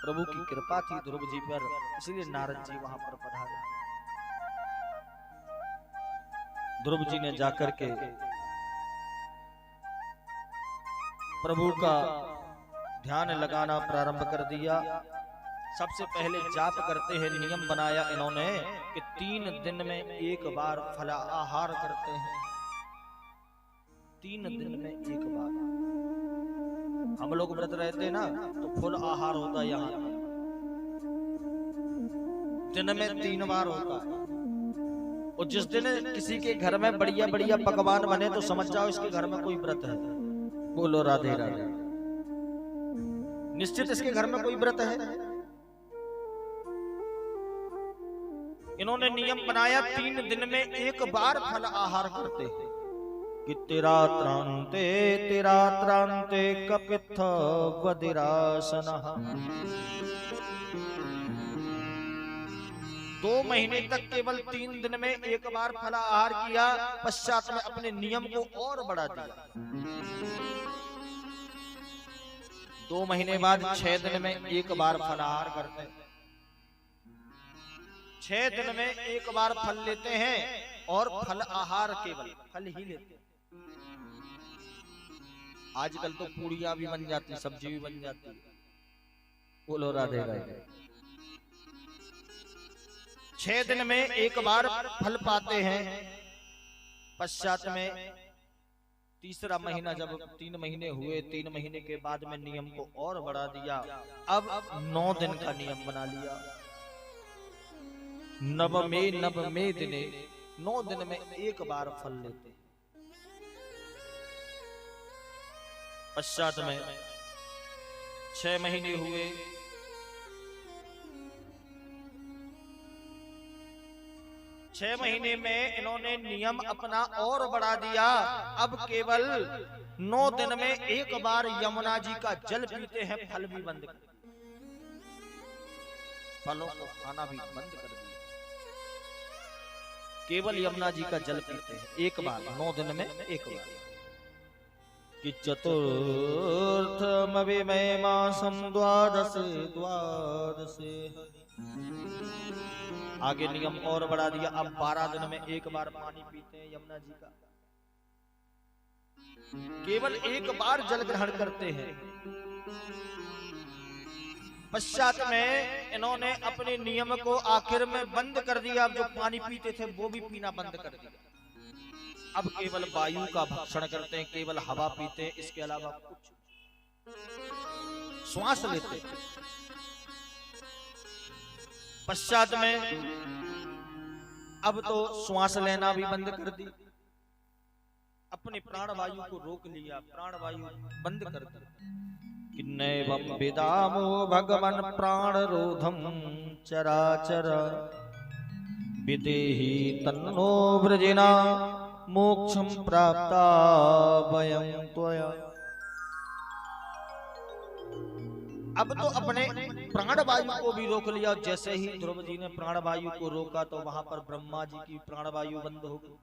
प्रभु की कृपा थी ध्रुव जी पर, इसलिए नारद जी वहां पर पधारे। ध्रुव जी ने जाकर के प्रभु का ध्यान लगाना प्रारंभ कर दिया। सबसे पहले जाप करते हैं, नियम बनाया इन्होंने कि 3 दिन में एक बार फलाहार करते हैं। 3 दिन में एक बार। हम लोग व्रत रहते हैं ना तो फुल आहार होता है, यहाँ दिन में 3 बार होता है। और जिस दिन किसी के घर में बढ़िया बढ़िया पकवान बने तो समझ जाओ इसके घर में कोई व्रत है। बोलो राधे राधे। निश्चित इसके घर में कोई व्रत है। इन्होंने नियम बनाया 3 दिन में एक बार फल आहार करते हैं कि तेरा त्रांते कपित्थ वदिरासनः। 2 महीने तक केवल 3 दिन में एक बार फलाहार किया, पश्चात में अपने नियम को और बढ़ा दिया। 2 महीने बाद 6 दिन में एक बार फलाहार करते हैं। 6 दिन में एक बार फल लेते हैं और फल आहार केवल फल ही लेते हैं। आजकल तो पूड़ियां भी बन जाती, सब्जी भी बन जाती है। बोलो राधे राधे। 6 दिन में एक बार फल पाते हैं। पश्चात में तीसरा महीना जब 3 महीने हुए, 3 महीने के बाद में नियम को और बढ़ा दिया। अब 9 दिन का नियम बना लिया। नवमे दिने 9 दिन में एक बार फल लेते। पश्चात में 6 महीने हुए, 6 महीने में इन्होंने नियम अपना और बढ़ा दिया। अब केवल 9 दिन में एक बार यमुना जी का जल पीते हैं। फल भी बंद कर, फलों को खाना भी बंद कर दिया। केवल यमुना जी का जल पीते हैं एक बार, 9 दिन में एक बार। कि चतुर्थमविमय मासम द्वादशे। आगे नियम और बढ़ा दिया। अब 12 दिन में एक बार पानी पीते हैं यमुना जी का। केवल एक बार जल ग्रहण करते हैं। पश्चात में इन्होंने अपने नियम को आखिर में बंद कर दिया। अब जो पानी पीते थे वो भी पीना बंद कर दिया। अब केवल वायु का भक्षण करते हैं, केवल हवा पीते हैं, इसके अलावा कुछ। श्वास लेते हैं। पश्चात में अब तो श्वास लेना भी बंद कर दी। अपने प्राण वायु को रोक लिया, प्राण वायु बंद कर दी। कि नैवं विदामो भगवन् प्राण रोधम चराचर विदेहि तन्नो व्रजेना मोक्षं प्राप्ता वयं त्वया। अब तो अपने प्राणवायु को भी रोक लिया। जैसे ही ध्रुव जी ने प्राणवायु को रोका तो वहां पर ब्रह्मा जी की प्राणवायु बंद हो गई।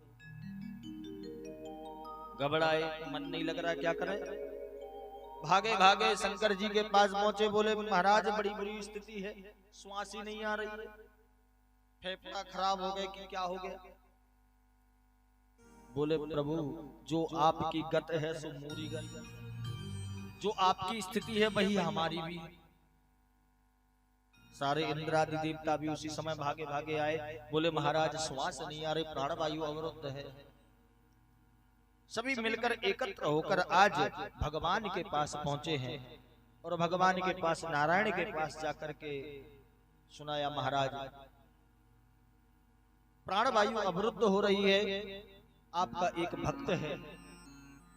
घबराए, मन नहीं लग रहा, क्या करे। भागे भागे शंकर जी के पास पहुंचे, बोले महाराज बड़ी बुरी स्थिति है, श्वास ही नहीं आ रही है, फेफड़ा खराब हो गए कि क्या हो गया। बोले प्रभु जो आपकी गत है सो मूरी गत, जो आपकी स्थिति है वही हमारी भी। सारे इंद्रादि देवता भी उसी समय भागे भागे आए, बोले महाराज श्वास नहीं आ रही, प्राणवायु अवरुद्ध है। सभी मिलकर एकत्र होकर आज भगवान के पास पहुंचे हैं और भगवान के पास नारायण के पास जाकर के सुनाया, महाराज प्राणवायु अवरुद्ध हो रही है, आपका एक भक्त है,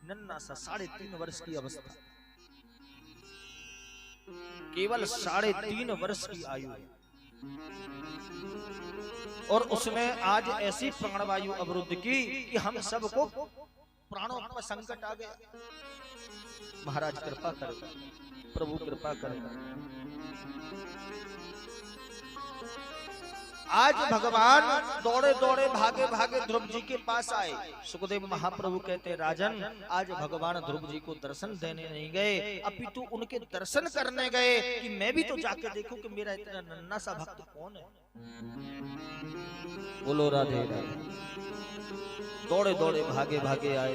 नन्हा सा 3.5 वर्ष की अवस्था, केवल 3.5 वर्ष की आयु है, और उसने आज ऐसी प्राणवायु अवरुद्ध की कि हम सबको प्राणों पर संकट आ गया। महाराज कृपा करें, प्रभु कृपा करें। आज भगवान दौड़े दौड़े भागे भागे ध्रुव जी के पास आए। सुखदेव महाप्रभु कहते, राजन आज भगवान ध्रुव जी को दर्शन देने नहीं गए, अपितु उनके दर्शन करने गए कि मैं भी तो जाके देखूं कि मेरा इतना नन्हा सा भक्त कौन है। बोलो राधे राधे। दौड़े दौड़े भागे भागे आए।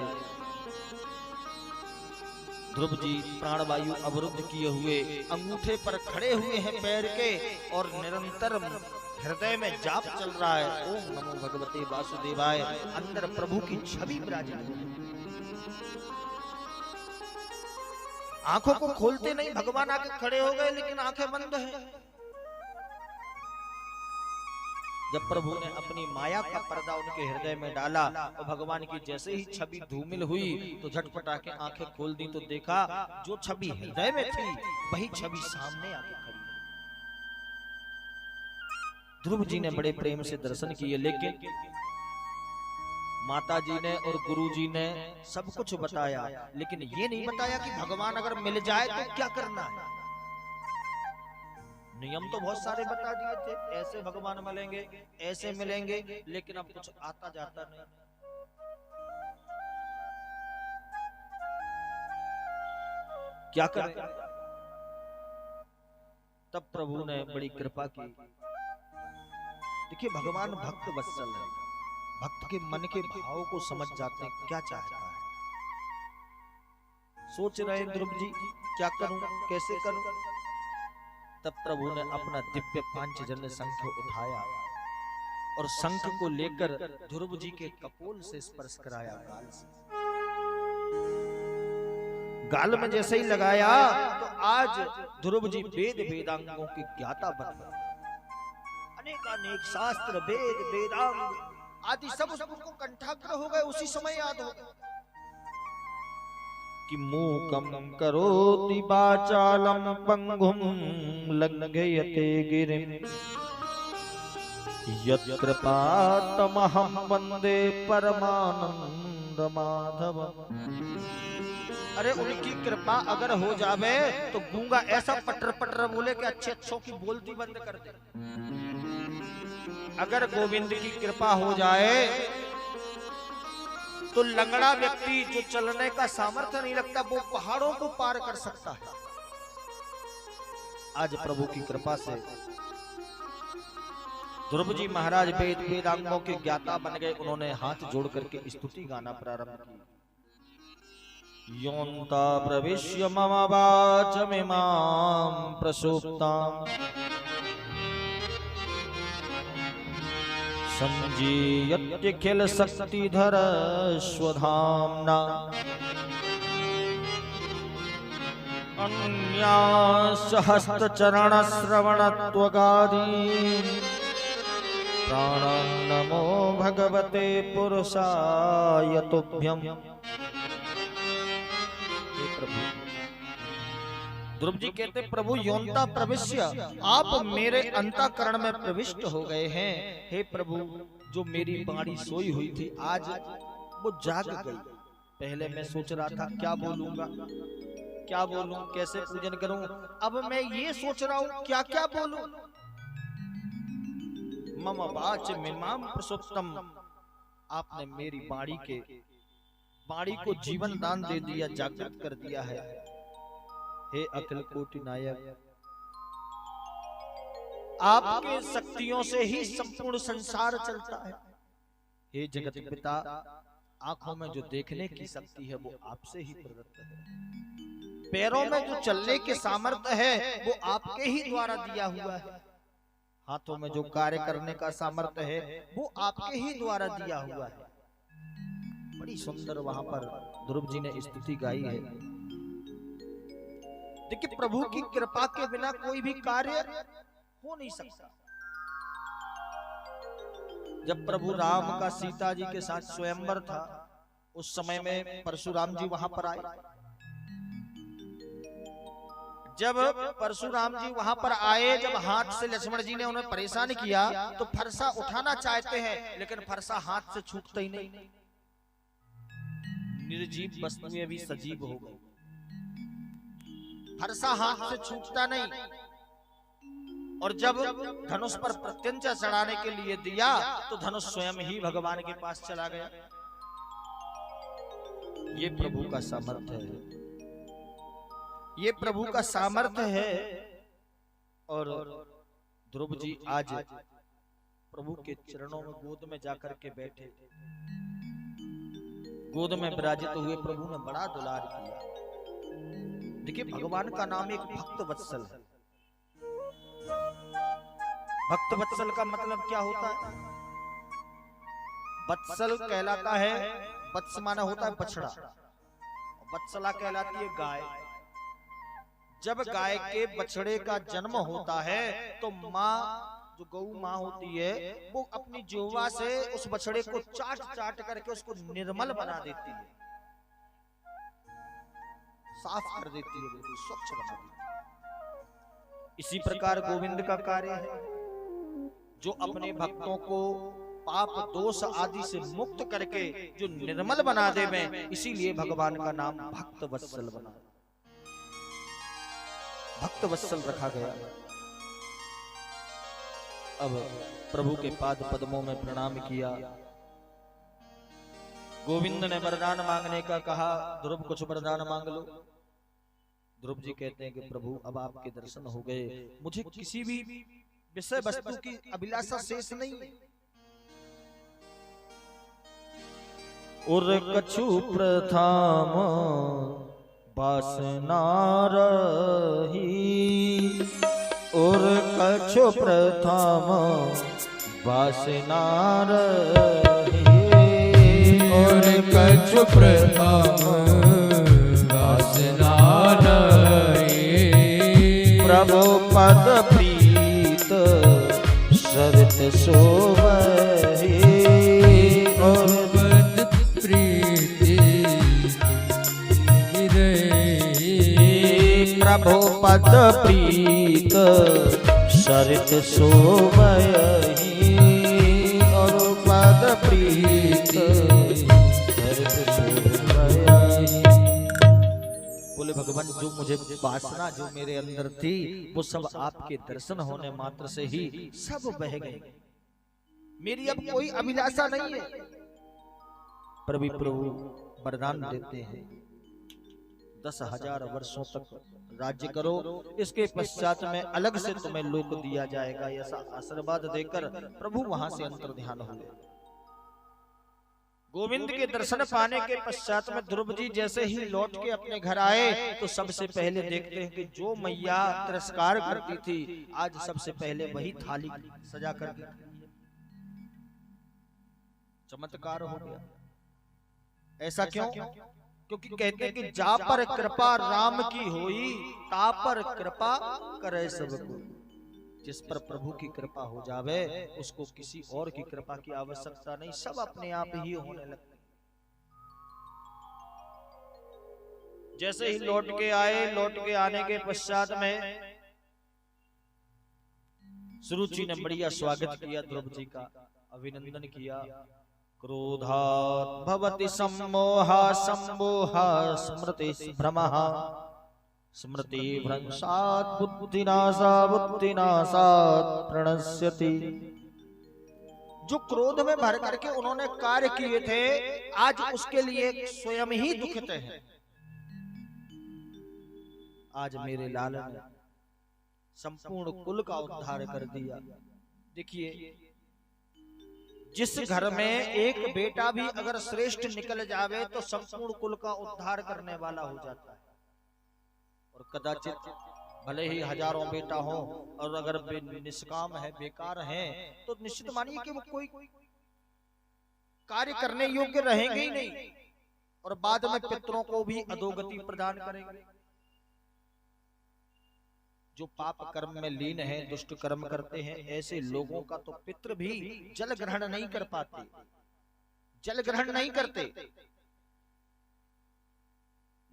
ध्रुव जी प्राणवायु अवरुद्ध किए हुए अंगूठे पर खड़े हुए हैं पैर के, और निरंतर हृदय में जाप चल रहा है, ओम नमो भगवते वासुदेवाय। अंदर प्रभु की छवि विराजमान है। आंखों को खोलते नहीं, भगवान आके खड़े हो गए लेकिन आंखें बंद हैं। जब प्रभु ने अपनी माया का पर्दा उनके हृदय में डाला तो भगवान की जैसे ही छवि धूमिल हुई तो झटपट आके आंखें खोल दी, तो देखा जो छवि हृदय में थी वही छवि सामने आके खड़ी। ध्रुव जी ने बड़े प्रेम से दर्शन किए, लेकिन माता जी ने और गुरु जी ने सब कुछ बताया, लेकिन ये नहीं बताया कि भगवान अगर मिल जाए तो क्या करना है। नियम तो बहुत सारे बता दिए थे, ऐसे भगवान मिलेंगे, ऐसे मिलेंगे, लेकिन अब कुछ आता जाता नहीं। क्या करें। तब प्रभु ने बड़ी कृपा की। देखिए भगवान भक्त वत्सल है, भक्त के मन के भाव को समझ जाते हैं, क्या चाहता है। सोच रहे ध्रुव जी क्या करूं, कैसे करूं। तब प्रभु ने अपना दिव्य पांचजन्य शंख उठाया और शंख को लेकर ध्रुव जी के कपोल से स्पर्श कराया, गाल से। गाल में जैसे ही लगाया तो आज ध्रुव जी वेद वेदांगों के ज्ञाता बन गए। अनेक शास्त्र वेद वेदांग आदि सब उसको कंठाग्र हो गए, उसी समय याद हो गए कि मूकं करोति वाचालं पंगुं लंघयते गिरिं यत्कृपातमहं वन्दे परमानंद माधव। अरे उनकी कृपा अगर हो जावे तो गूंगा ऐसा पटर पटर बोले कि अच्छे अच्छों की बोलती बंद कर दे। अगर गोविंद की कृपा हो जाए तो लंगड़ा व्यक्ति जो चलने का सामर्थ्य नहीं रखता वो पहाड़ों को पार कर सकता है। आज प्रभु की कृपा से ध्रुव जी महाराज वेद वेदांगों के ज्ञाता बन गए। उन्होंने हाथ जोड़ करके स्तुति गाना प्रारंभ किया। योन्ता प्रविश्य मम वाचमिमां प्रसुप्तां संजीयत्यखिल शक्तिधर स्वधाम्ना अन्यासहस्रचरण श्रवणत्वगादीन् प्राणं नमो भगवते पुरुषाय तुभ्यम्। ध्रुव जी कहते प्रभु योन्ता प्रविश्य, आप मेरे अंतःकरण में प्रविष्ट हो गए हैं। हे प्रभु जो मेरी बाणी सोई हुई थी आज वो जाग गई। पहले मैं सोच रहा था क्या बोलूंगा, क्या बोलूं, कैसे पूजन करूं। अब मैं ये सोच रहा हूं क्या क्या बोलूं। मम वाच मिमाम प्रसुप्तम, आपने मेरी वाणी को जीवन दान दे दिया, जागृत कर दिया है। हे अखिल कोटि नायक, आपके शक्तियों से ही संपूर्ण संसार चलता है। हे जगत पिता, आंखों में जो देखने की शक्ति है वो आपसे ही प्रदत्त है। पैरों में जो चलने के सामर्थ्य है वो आपके ही द्वारा दिया हुआ है। हाथों में जो कार्य करने का सामर्थ्य है वो आपके ही द्वारा दिया हुआ है। बड़ी सुंदर वहां पर ध्रुव जी ने स्तुति गाई है। देखिए, प्रभु की कृपा के बिना कोई भी कार्य हो नहीं सकता। जब प्रभु राम का सीता जी के साथ स्वयंवर था, उस समय में परशुराम जी वहां पर आए। जब परशुराम जी वहां पर आए, जब हाथ से लक्ष्मण जी ने उन्हें परेशान किया तो फरसा उठाना चाहते हैं, लेकिन फरसा हाथ से छूटता ही नहीं। निर्जीव वस्तुएं भी सजीव हो गई, फरसा हाथ से छूटता नहीं। और जब धनुष पर प्रत्यंचा चढ़ाने के लिए दिया तो धनुष स्वयं ही भगवान के पास चला गया। ये प्रभु का सामर्थ्य है, ये प्रभु का सामर्थ्य है। और ध्रुव जी आज प्रभु के चरणों में गोद में जाकर के बैठे, गोद में विराजित हुए। प्रभु ने बड़ा दुलार किया। देखिए, भगवान का नाम एक भक्त वत्सल है। भक्त वत्सल का मतलब क्या होता है? वत्सल कहलाता है, वत्स माना होता है बछड़ा, वत्सला कहलाती है गाय। जब गाय के बछड़े का जन्म होता है तो माँ, जो गौ माँ होती है, वो अपनी जिह्वा से उस बछड़े को चाट चाट करके उसको निर्मल बना देती है, साफ कर देती है, बिल्कुल स्वच्छ बना देती है। इसी प्रकार गोविंद का कार्य है, जो अपने भक्तों को पाप दोष आदि से मुक्त करके जो निर्मल बना देवे। इसीलिए भगवान का नाम भक्त वत्सल बना, भक्त वत्सल रखा गया। अब प्रभु के पाद पद्मों में प्रणाम किया। गोविंद ने वरदान मांगने का कहा, ध्रुव कुछ वरदान मांग लो। ध्रुव जी कहते हैं कि प्रभु अब आपके दर्शन हो गए, मुझे किसी भी विषय वस्तु की अभिलाषा शेष नहीं है। और कछु प्रथम वासना रही, और कछु प्रथम वासना रही, और कछु प्रथम वासना रही। प्रभु पद सरित शोभहि, और पद प्रीति प्रभु पद प्रीत सरित शोभहि, और पद प्रीत सरित शोभहि। बोले भगवान, जो मुझे वासना जो मेरे अंदर थी वो सब आपके दर्शन होने मात्र से ही सब बह गई। मेरी अब कोई अभिलाषा नहीं है। प्रभु वरदान देते हैं, 10,000 वर्षों तक राज्य करो, इसके पश्चात में अलग से तुम्हें लोक दिया जाएगा। ऐसा आशीर्वाद देकर प्रभु वहां से अंतर ध्यान हुए। गोविंद के दर्शन पाने के पश्चात में ध्रुव जी जैसे ही लौट के अपने घर आए तो सबसे पहले देखते हैं कि जो मैया तिरस्कार करती थी, आज सबसे पहले वही थाली सजा कर दी। चमत्कार हो गया। ऐसा क्यों? क्योंकि कहते हैं कि जा पर कृपा राम की होई, ता पर कृपा करे सब कोई। जिस पर प्रभु की कृपा हो जावे उसको किसी और की कृपा की आवश्यकता नहीं, सब अपने आप ही होने लगते। जैसे ही लौट के आए, लौट के आने के पश्चात में सुरुचि ने बढ़िया स्वागत किया, ध्रुव जी का अभिनंदन किया। क्रोधात् भवति सम्मोहा सम्मोहा स्मृति भ्रमः स्मृति भ्रंशात् बुद्धिनाशात् प्रणश्यति। जो क्रोध में भर करके उन्होंने कार्य किए थे, आज उसके लिए स्वयं ही दुखित हैं। आज मेरे लाल ने संपूर्ण कुल का उद्धार कर दिया। देखिए, जिस घर में एक बेटा भी अगर श्रेष्ठ निकल जावे तो संपूर्ण कुल का उद्धार करने वाला हो जाता है। और कदाचित भले ही हजारों बेटा हो और अगर निष्काम है, बेकार हैं, तो निश्चित मानिए कि वो कोई कार्य करने योग्य रहेंगे ही नहीं और बाद में पितरों को भी अधोगति प्रदान करेंगे। जो पाप कर्म में लीन है, दुष्ट कर्म करते हैं, ऐसे लोगों का तो पितृ भी जल ग्रहण नहीं कर पाते, जल ग्रहण नहीं करते।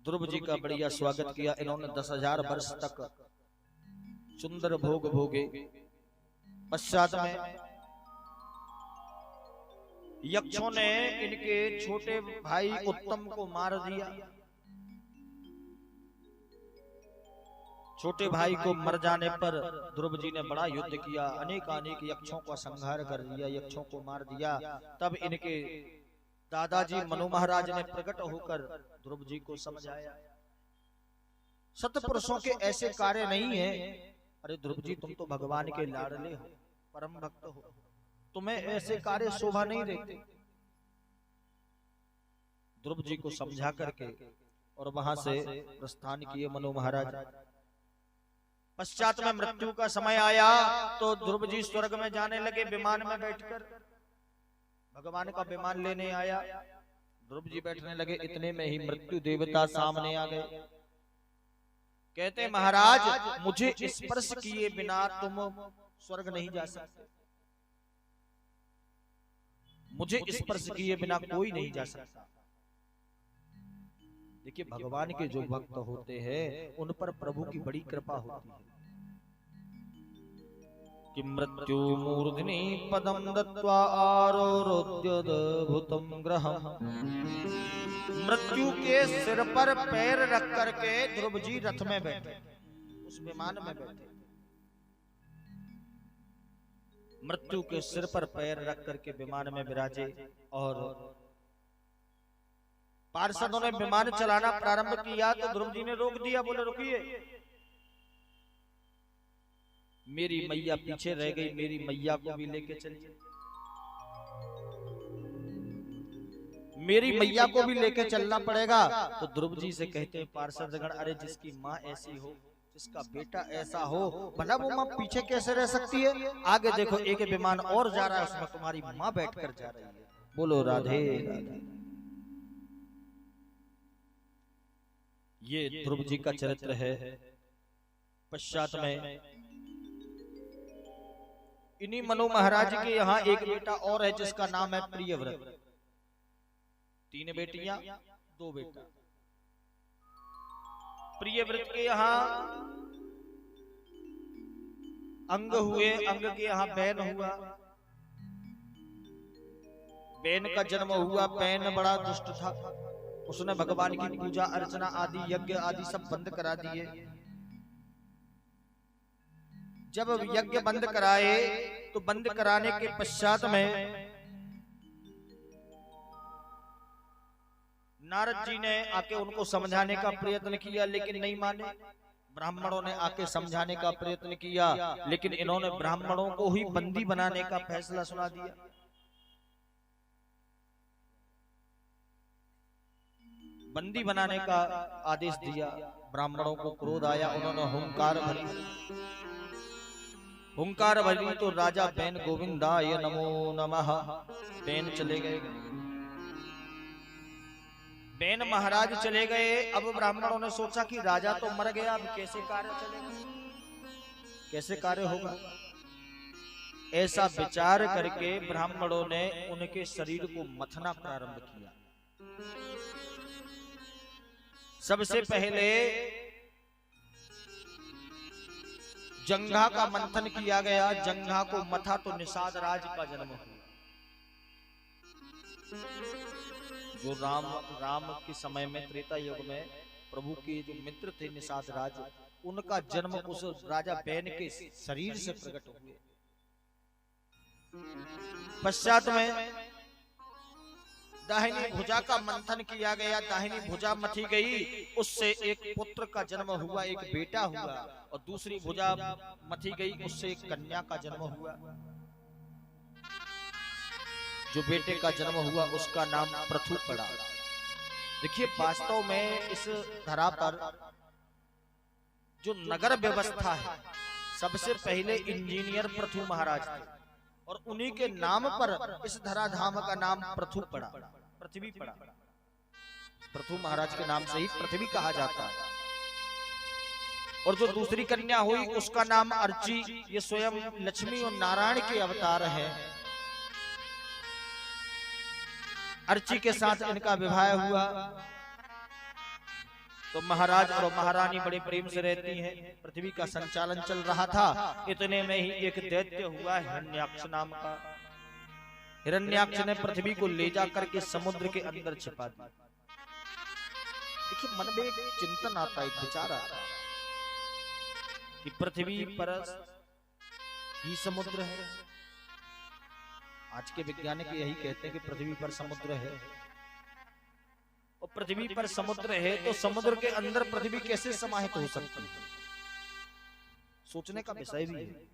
ध्रुव जी का बढ़िया स्वागत किया। इन्होंने 10,000 वर्ष तक सुंदर भोग भोगे। पश्चात में यक्षों ने इनके छोटे भाई उत्तम को मार दिया। छोटे भाई को मर जाने पर ध्रुव जी ने बड़ा युद्ध किया, अनेक यक्षों का संहार कर दिया, यक्षों को मार दिया। तब इनके दादाजी मनु महाराज ने प्रकट होकर ध्रुव जी को समझाया, सतपुरुषों के ऐसे कार्य नहीं है। अरे ध्रुव जी, तुम तो भगवान के लाडले हो, परम भक्त हो, तुम्हें ऐसे कार्य शोभा नहीं देते। ध्रुव जी को समझा करके और वहां से प्रस्थान किए मनु महाराज। पश्चात में मृत्यु का समय आया तो ध्रुव जी स्वर्ग में जाने लगे। विमान में बैठकर भगवान का विमान लेने आया, ध्रुव जी बैठने लगे। इतने में ही मृत्यु देवता सामने आ गए। कहते, महाराज, मुझे स्पर्श किए बिना तुम स्वर्ग नहीं जा सकते, मुझे स्पर्श किए बिना कोई नहीं जा सकता। देखिए, भगवान के जो भक्त होते हैं उन पर प्रभु की बड़ी कृपा होती है कि मृत्यु मूर्धनि पदम दत्वा आरोरोद्यद्भुतम ग्रहम्। मृत्यु के सिर पर पैर रख करके ध्रुव जी रथ में बैठे, उस विमान में बैठे। मृत्यु के सिर पर पैर रख करके विमान में विराजे और पार्षदों ने विमान चलाना प्रारंभ किया तो ध्रुव जी ने रोक दिया, बोले रुकिए, मेरी मैया पीछे रह गई, मेरी मैया को भी लेके चलिए, मेरी मैया को भी लेके चलना पड़ेगा। तो ध्रुव जी से कहते हैं पार्षदगण, अरे जिसकी माँ ऐसी हो, जिसका बेटा ऐसा हो, भला वो माँ पीछे कैसे रह सकती है? आगे देखो, एक विमान और जा रहा है, उसमें तुम्हारी माँ बैठकर जा रही है। बोलो राधे राधे। ये ध्रुव जी का चरित्र है। पश्चात में इन्हीं मनु महाराज के यहाँ एक बेटा और है जिसका नाम है प्रियव्रत। 3 बेटियां 2 बेटा। प्रियव्रत के यहाँ अंग हुए, अंग के यहाँ बैन हुआ। बैन का जन्म हुआ। बैन बड़ा दुष्ट था, उसने भगवान की पूजा अर्चना आदि यज्ञ आदि सब बंद करा दिए। जब यज्ञ बंद कराए तो बंद कराने के पश्चात में नारद जी ने आके उनको समझाने का प्रयत्न किया, लेकिन नहीं माने। ब्राह्मणों ने आके समझाने का प्रयत्न किया, लेकिन इन्होंने ब्राह्मणों को ही बंदी बनाने का फैसला सुना दिया। बंदी बनाने का आदेश दिया। ब्राह्मणों को क्रोध आया, उन्होंने हुंकार भरी तो राजा बैन गोविंदाय नमो नमः। बैन चले गए, बैन महाराज चले गए। अब ब्राह्मणों ने सोचा कि राजा तो मर गया, अब कैसे कार्य चलेगा, कैसे कार्य होगा। ऐसा विचार करके ब्राह्मणों ने उनके शरीर को मथना प्रारंभ किया। सबसे पहले जंघा का मंथन किया गया। जंघा को मथा तो निषाद राज का जन्म हुआ। जो राम के समय में त्रेता युग में प्रभु के जो मित्र थे निषाद राज, उनका जन्म उस राजा बैन के शरीर से प्रकट हुए। पश्चात में दाहिनी भुजा का मंथन किया गया, दाहिनी भुजा मथी गई, उससे एक पुत्र का जन्म हुआ, एक बेटा हुआ, और दूसरी भुजा मथी गई, उससे एक कन्या का जन्म हुआ। जो बेटे का जन्म हुआ उसका नाम पृथु पड़ा। देखिए वास्तव में इस धरा पर जो नगर व्यवस्था है, सबसे पहले इंजीनियर पृथु महाराज थे, और उन्हीं के नाम पर इस धराधाम का नाम पृथु पड़ा, पृथ्वी पड़ा। पृथु महाराज के नाम से ही पृथ्वी कहा जाता है। और जो दूसरी कन्या हुई उसका नाम अर्ची, ये स्वयं लक्ष्मी और नारायण के अवतार है। अर्ची के साथ इनका विवाह हुआ, तो महाराज और महारानी बड़े प्रेम से रहती हैं। पृथ्वी का संचालन चल रहा था, इतने में ही एक दैत्य हुआ हिरण्याक्ष नाम का। हिरण्याक्ष ने पृथ्वी को ले जा करके समुद्र के अंदर छिपा दिया। देखिए मन में एक चिंतन आता है, एक विचार आता है कि पृथ्वी पर ही समुद्र है। आज के वैज्ञानिक यही कहते हैं कि पृथ्वी पर समुद्र है, और पृथ्वी पर समुद्र है तो समुद्र के अंदर पृथ्वी कैसे समाहित हो सकती है, सोचने का विषय भी है।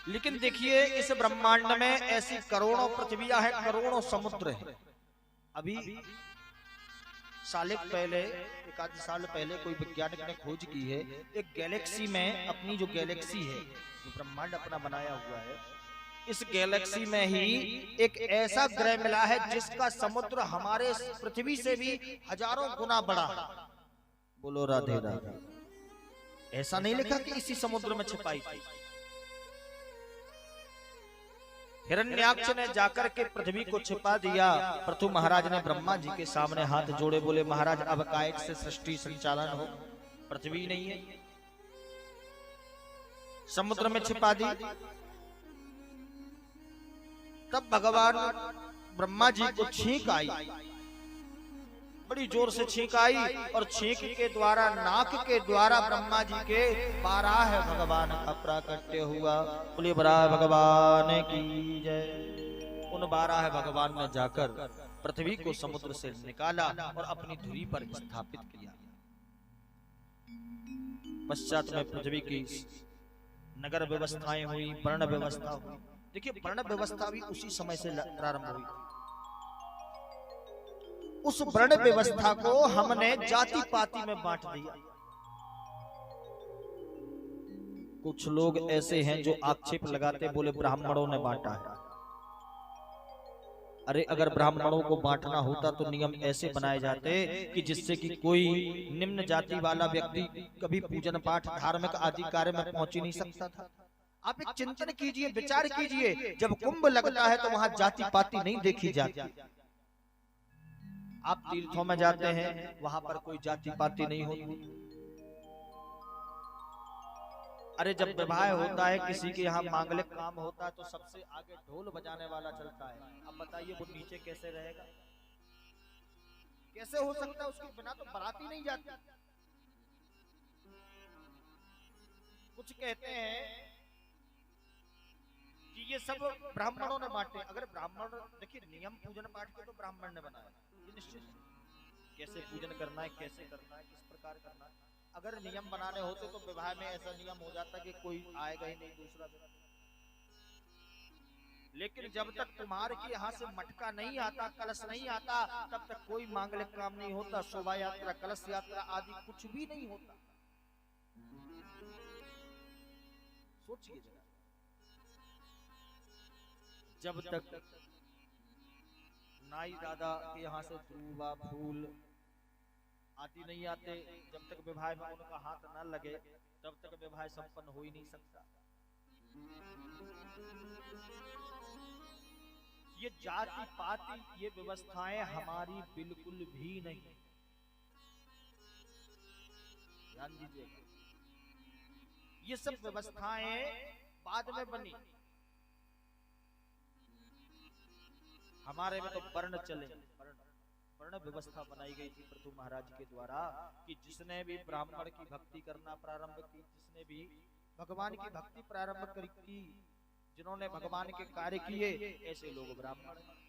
लेकिन देखिए इस ब्रह्मांड में ऐसी करोड़ों पृथ्वियां हैं, करोड़ों समुद्र हैं। अभी साल पहले, एक आध साल पहले कोई वैज्ञानिक ने खोज की है, एक गैलेक्सी में, अपनी जो गैलेक्सी है, जो ब्रह्मांड अपना बनाया हुआ है, इस गैलेक्सी में ही एक ऐसा ग्रह मिला है जिसका समुद्र हमारे पृथ्वी से भी हजारों गुना बड़ा है। बोलो राधे राधे। ऐसा नहीं लिखा कि इसी समुद्र में छिपाई थी। हिरण्याक्ष ने जाकर के पृथ्वी को छिपा दिया। पृथु महाराज ने ब्रह्मा जी के सामने हाथ जोड़े, बोले महाराज अब कायक से सृष्टि संचालन हो, पृथ्वी नहीं है, समुद्र में छिपा दी। तब भगवान ब्रह्मा जी को छींक आई, बड़ी जोर से छींक आई, और छींक के द्वारा, नाक के द्वारा ब्रह्मा जी के बारह भगवान का प्राकट्य हुआ। बोले बराह भगवान की जय। उन 12 भगवान ने जाकर पृथ्वी को समुद्र से निकाला और अपनी धुरी पर स्थापित किया। पश्चात में पृथ्वी की नगर व्यवस्थाएं हुई, वर्ण व्यवस्था हुई। देखिए वर्ण व्यवस्था भी उसी समय से प्रारंभ हुई। उस वर्ण व्यवस्था को हमने जाति पाति में बांट दिया। कुछ लोग ऐसे हैं जो आक्षेप लगाते, बोले ब्राह्मणों ने बांटा है। अरे अगर ब्राह्मणों को बांटना होता तो नियम ऐसे बनाए जाते कि जिससे कि कोई निम्न जाति वाला व्यक्ति कभी पूजन पाठ धार्मिक आदि कार्य में पहुंच ही नहीं सकता था। आप एक चिंतन कीजिए, विचार कीजिए, जब कुंभ लगता है तो वहां जाति पाति नहीं देखी जाती। आप तीर्थों में जाते हैं, वहां पर कोई जाति पाति नहीं होती। अरे जब विवाह होता है, किसी के यहाँ मांगलिक काम होता है, तो सबसे आगे ढोल बजाने वाला चलता है। अब बताइए वो नीचे कैसे रहेगा, कैसे हो सकता है? उसके बिना तो बाराती नहीं जाती। कुछ कहते हैं कि ये सब ब्राह्मणों ने बांटे। अगर ब्राह्मण, देखिए नियम पूजन पाठ के तो ब्राह्मण ने बनाया, ये निश्चित है कैसे पूजन करना है, कैसे करना है, किस प्रकार करना है। अगर नियम बनाने होते तो विवाह में ऐसा नियम हो जाता कि कोई आएगा ही नहीं दूसरा। लेकिन जब तक कुम्हार के यहाँ से मटका नहीं आता, कलश नहीं आता, तब तक कोई मांगलिक काम नहीं होता, शोभा यात्रा, कलश यात्रा आदि कुछ भी नहीं होता। सोचिए जरा, जब तक नाई दादा के यहाँ से दूबा फूल आदि नहीं आते, जब तक विवाह में उनका हाथ न लगे, तब तक विवाह संपन्न हो ही नहीं सकता। ये जाति पाति, ये व्यवस्थाएं हमारी बिल्कुल भी नहीं। ध्यान दीजिएगा, ये सब व्यवस्थाएं बाद में बनी। हमारे में तो वर्ण चले, वर्ण व्यवस्था बनाई गई थी पृथु महाराज के द्वारा कि जिसने भी ब्राह्मण की भक्ति करना प्रारंभ की, जिसने भी भगवान की भक्ति प्रारंभ की, जिन्होंने भगवान के कार्य किए, ऐसे लोग ब्राह्मण हैं।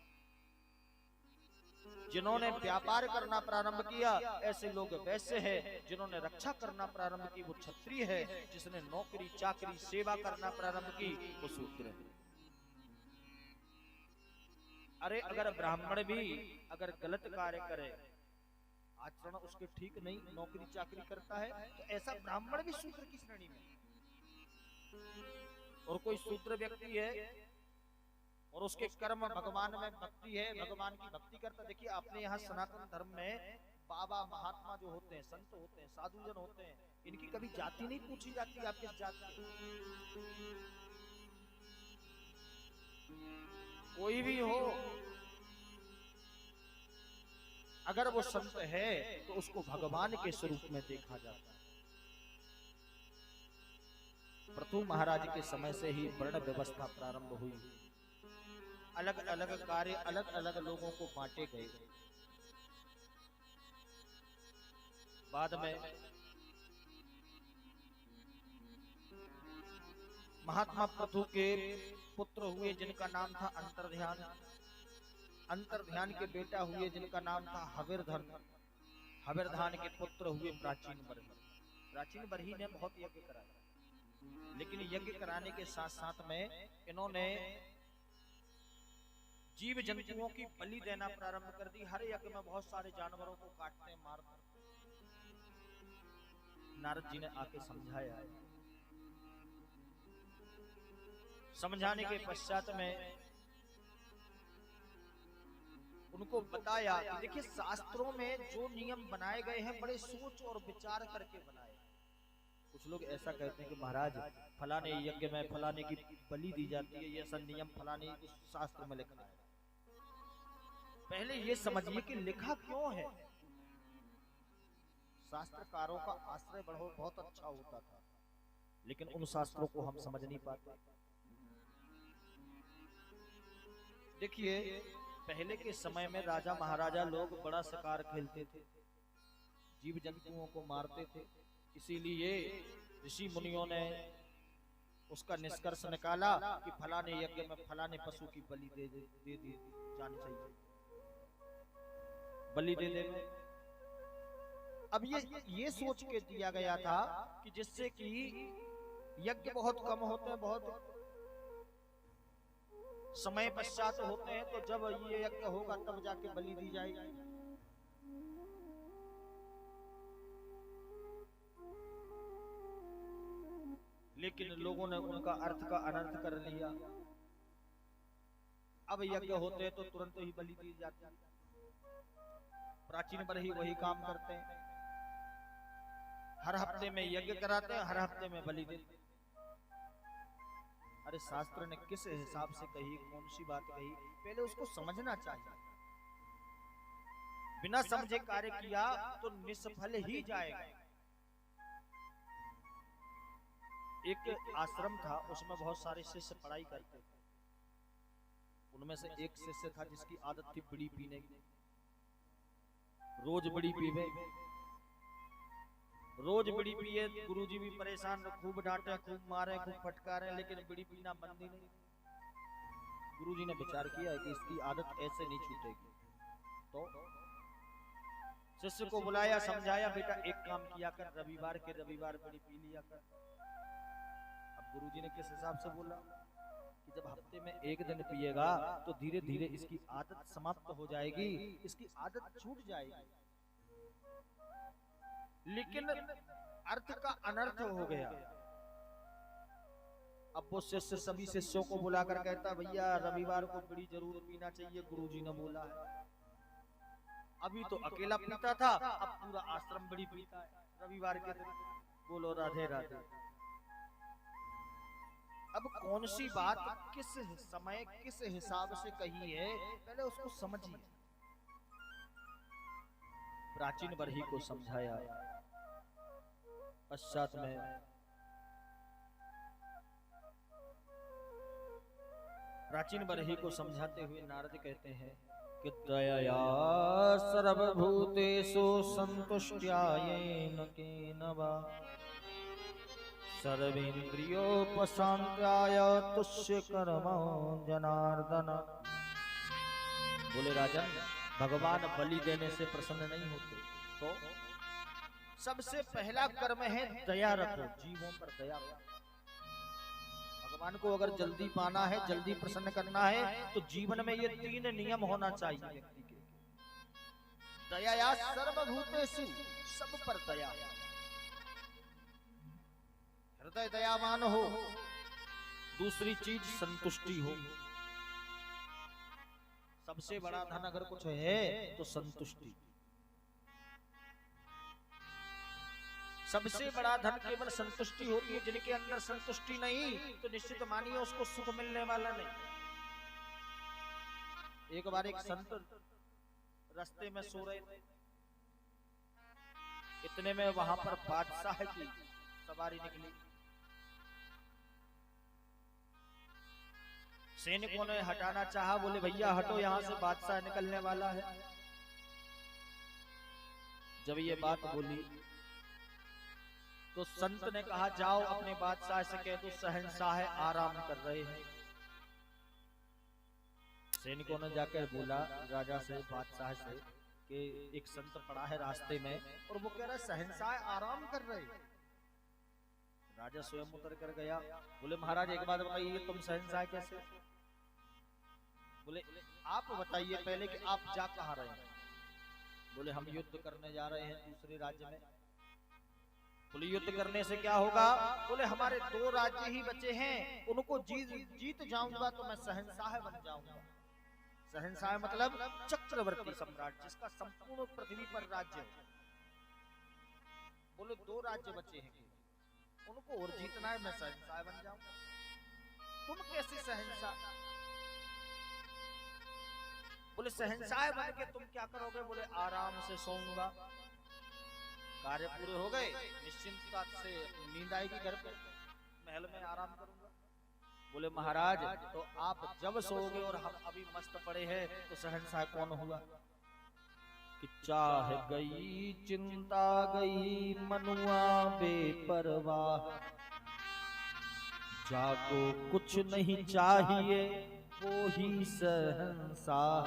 जिन्होंने व्यापार करना प्रारंभ किया, ऐसे लोग वैश्य हैं। जिन्होंने रक्षा करना प्रारंभ की, वो क्षत्रिय है। जिसने नौकरी चाकरी सेवा करना प्रारंभ की, वो शूद्र है। अरे अगर ब्राह्मण भी अगर गलत कार्य करे, आचरण उसके ठीक नहीं, नौकरी चाकरी करता है, तो ऐसा ब्राह्मण भी शूद्र की श्रेणी में। और कोई शूद्र व्यक्ति है और उसके कर्म भगवान में भक्ति है, भगवान की भक्ति करता। देखिए अपने यहाँ सनातन धर्म में बाबा महात्मा जो होते हैं, संत होते हैं, साधुजन होते हैं, इनकी कभी जाति नहीं पूछी जाती, आप किस जाति के, कोई भी हो, अगर वो संत है तो उसको भगवान के स्वरूप में देखा जाता है। पृथु महाराज के समय से ही वर्ण व्यवस्था प्रारंभ हुई, अलग अलग कार्य अलग अलग लोगों को बांटे गए। बाद में महात्मा पृथु के पुत्र हुए जिनका नाम था अंतर्ध्यान, अंतर्ध्यान के बेटा हुए जिनका नाम था हविर्धन, हविर्धान के पुत्र हुए प्राचीन बरही। प्राचीन बरही ने बहुत यज्ञ कराया, लेकिन यज्ञ कराने के साथ साथ में इन्होंने जीव जंतुओं की बलि देना प्रारंभ कर दी। हर यज्ञ में बहुत सारे जानवरों को काटते मारते। नारद जी ने आके समझाया, समझाने के पश्चात में उनको बताया कि देखिए शास्त्रों में जो नियम बनाए गए हैं बड़े सोच और विचार करके बनाए। कुछ लोग ऐसा कहते हैं कि महाराज फलाने यज्ञ में फलाने की बलि दी जाती है, ये ऐसा नियम फलाने शास्त्र में लिखा है। पहले ये समझिए कि लिखा क्यों है। शास्त्रकारों का आश्रय बहुत अच्छा होता था, लेकिन उन शास्त्रों को हम समझ नहीं पाते। देखिए पहले के समय में राजा महाराजा लोग बड़ा शिकार खेलते थे, जीव जंतुओं को मारते थे। इसीलिए ऋषि मुनियों ने उसका निष्कर्ष निकाला कि फलाने यज्ञ में फलाने पशु की बलि दे दी जानी चाहिए, बलि दे दे। अब ये सोच के दिया गया था कि जिससे कि यज्ञ बहुत कम होते हैं, बहुत समय पश्चात होते हैं, तो जब ये यज्ञ होगा तब जाके बलि दी जाएगी। लेकिन लोगों ने उनका अर्थ का अनर्थ कर लिया। अब यज्ञ होते हैं तो तुरंत ही बलि दी जाती है। प्राचीन पर ही वही काम करते हैं, हर हफ्ते में यज्ञ कराते हैं, हर हफ्ते में बलि देते हैं। अरे शास्त्र ने किस हिसाब से कही, कौन सी बात कही, पहले उसको समझना चाहिए। बिना समझे कार्य किया तो निष्फल ही जाएगा। एक आश्रम था, उसमें बहुत सारे शिष्य पढ़ाई करते थे। उनमें से एक शिष्य था जिसकी आदत थी बीड़ी पीने की। रोज बीड़ी पीवे, रोज बीड़ी पिए। गुरुजी भी परेशान, खूब डांटे, खूब मारे, खूब फटकारे, लेकिन बीड़ी पीना बंद ही नहीं। गुरुजी ने विचार किया कि इसकी आदत ऐसे नहीं छूटेगी, तो शिष्य को बुलाया, समझाया, बेटा एक काम किया कर, रविवार के रविवार बीड़ी पी लिया कर। अब गुरुजी ने किस हिसाब से बोला कि जब हफ्ते में एक दिन पिएगा तो धीरे धीरे इसकी आदत समाप्त हो जाएगी, इसकी आदत छूट जाएगी। लेकिन अर्थ का अनर्थ हो गया। अब वो शिष्य सभी शिष्यों को बुलाकर कहता, भैया रविवार को बीड़ी जरूर पीना चाहिए, गुरुजी ने बोला है। अभी तो अकेला पीता था, अब पूरा आश्रम बीड़ी पीता है रविवार के दिन। बोलो राधे राधे। अब कौन सी बात किस समय किस हिसाब से कही है, पहले उसको समझिए। प्राचीन बरही को समझाया, पश्चात में प्राचीन बरही को समझाते हुए नारद कहते हैं कि दयया सर्वभूतेषु संतुष्ट्यायेन केन वा सर्वेन्द्रियोपशान्त्याय तुष्य कर्मो जनार्दन। बोले राजन, भगवान बलि देने से प्रसन्न नहीं होते, तो सबसे पहला कर्म है दया रखो, जीवों पर दया रखो। भगवान को अगर जल्दी पाना है, जल्दी प्रसन्न करना है, तो जीवन में ये 3 नियम होना चाहिए व्यक्ति के। दया सर्वभूतेषु, सब पर दया, हृदय दयावान हो। दूसरी चीज संतुष्टि हो। सबसे बड़ा धन अगर कुछ है तो संतुष्टि। सबसे बड़ा धन केवल संतुष्टि होती है। जिनके अंदर संतुष्टि नहीं तो निश्चित मानिए उसको सुख मिलने वाला नहीं। एक बार एक संत रास्ते में सो रहे थे, इतने में वहां पर बादशाह की सवारी निकली। सैनिकों ने हटाना चाहा, बोले भैया हटो, यहां से बादशाह निकलने वाला है। जब ये बात बोली तो संत ने कहा जाओ अपने बादशाह से कह दो शहंशाह आराम कर रहे हैं। सैनिकों ने जाकर बोला राजा से, बादशाह से कि एक संत पड़ा है रास्ते में और वो कह रहा है शहंशाह आराम कर रहे हैं। राजा स्वयं उतर कर गया, बोले महाराज एक बात बताइए, तुम शहंशाह कैसे? बोले आप बताइए पहले कि आप जा कहाँ रहे हैं? बोले हम युद्ध करने जा रहे हैं दूसरे राज्य में। बोले युद्ध करने से क्या होगा? बोले हमारे 2 राज्य ही बचे हैं, उनको जीत जाऊंगा तो मैं शहंशाह बन जाऊंगा। शहंशाह मतलब चक्रवर्ती सम्राट, जिसका संपूर्ण पृथ्वी पर राज्य है। बोले 2 राज्य बचे हैं, उनको और जीतना है, मैं शहंशाह बन जाऊंगा। तुम कैसे शहंशाह? बोले शहंशाह बन के तुम क्या करोगे? बोले आराम से सोऊंगा, कार्य पूरे हो गए, निश्चिंतता से नींद आएगी, घर पे महल में आराम करूंगा। बोले महाराज तो आप जब सोओगे और हम अभी मस्त पड़े हैं तो शहंशाह कौन हुआ? कि चाह गई चिंता गई मनुआ बेपरवाह, जाको कुछ नहीं चाहिए वो ही शहंशाह।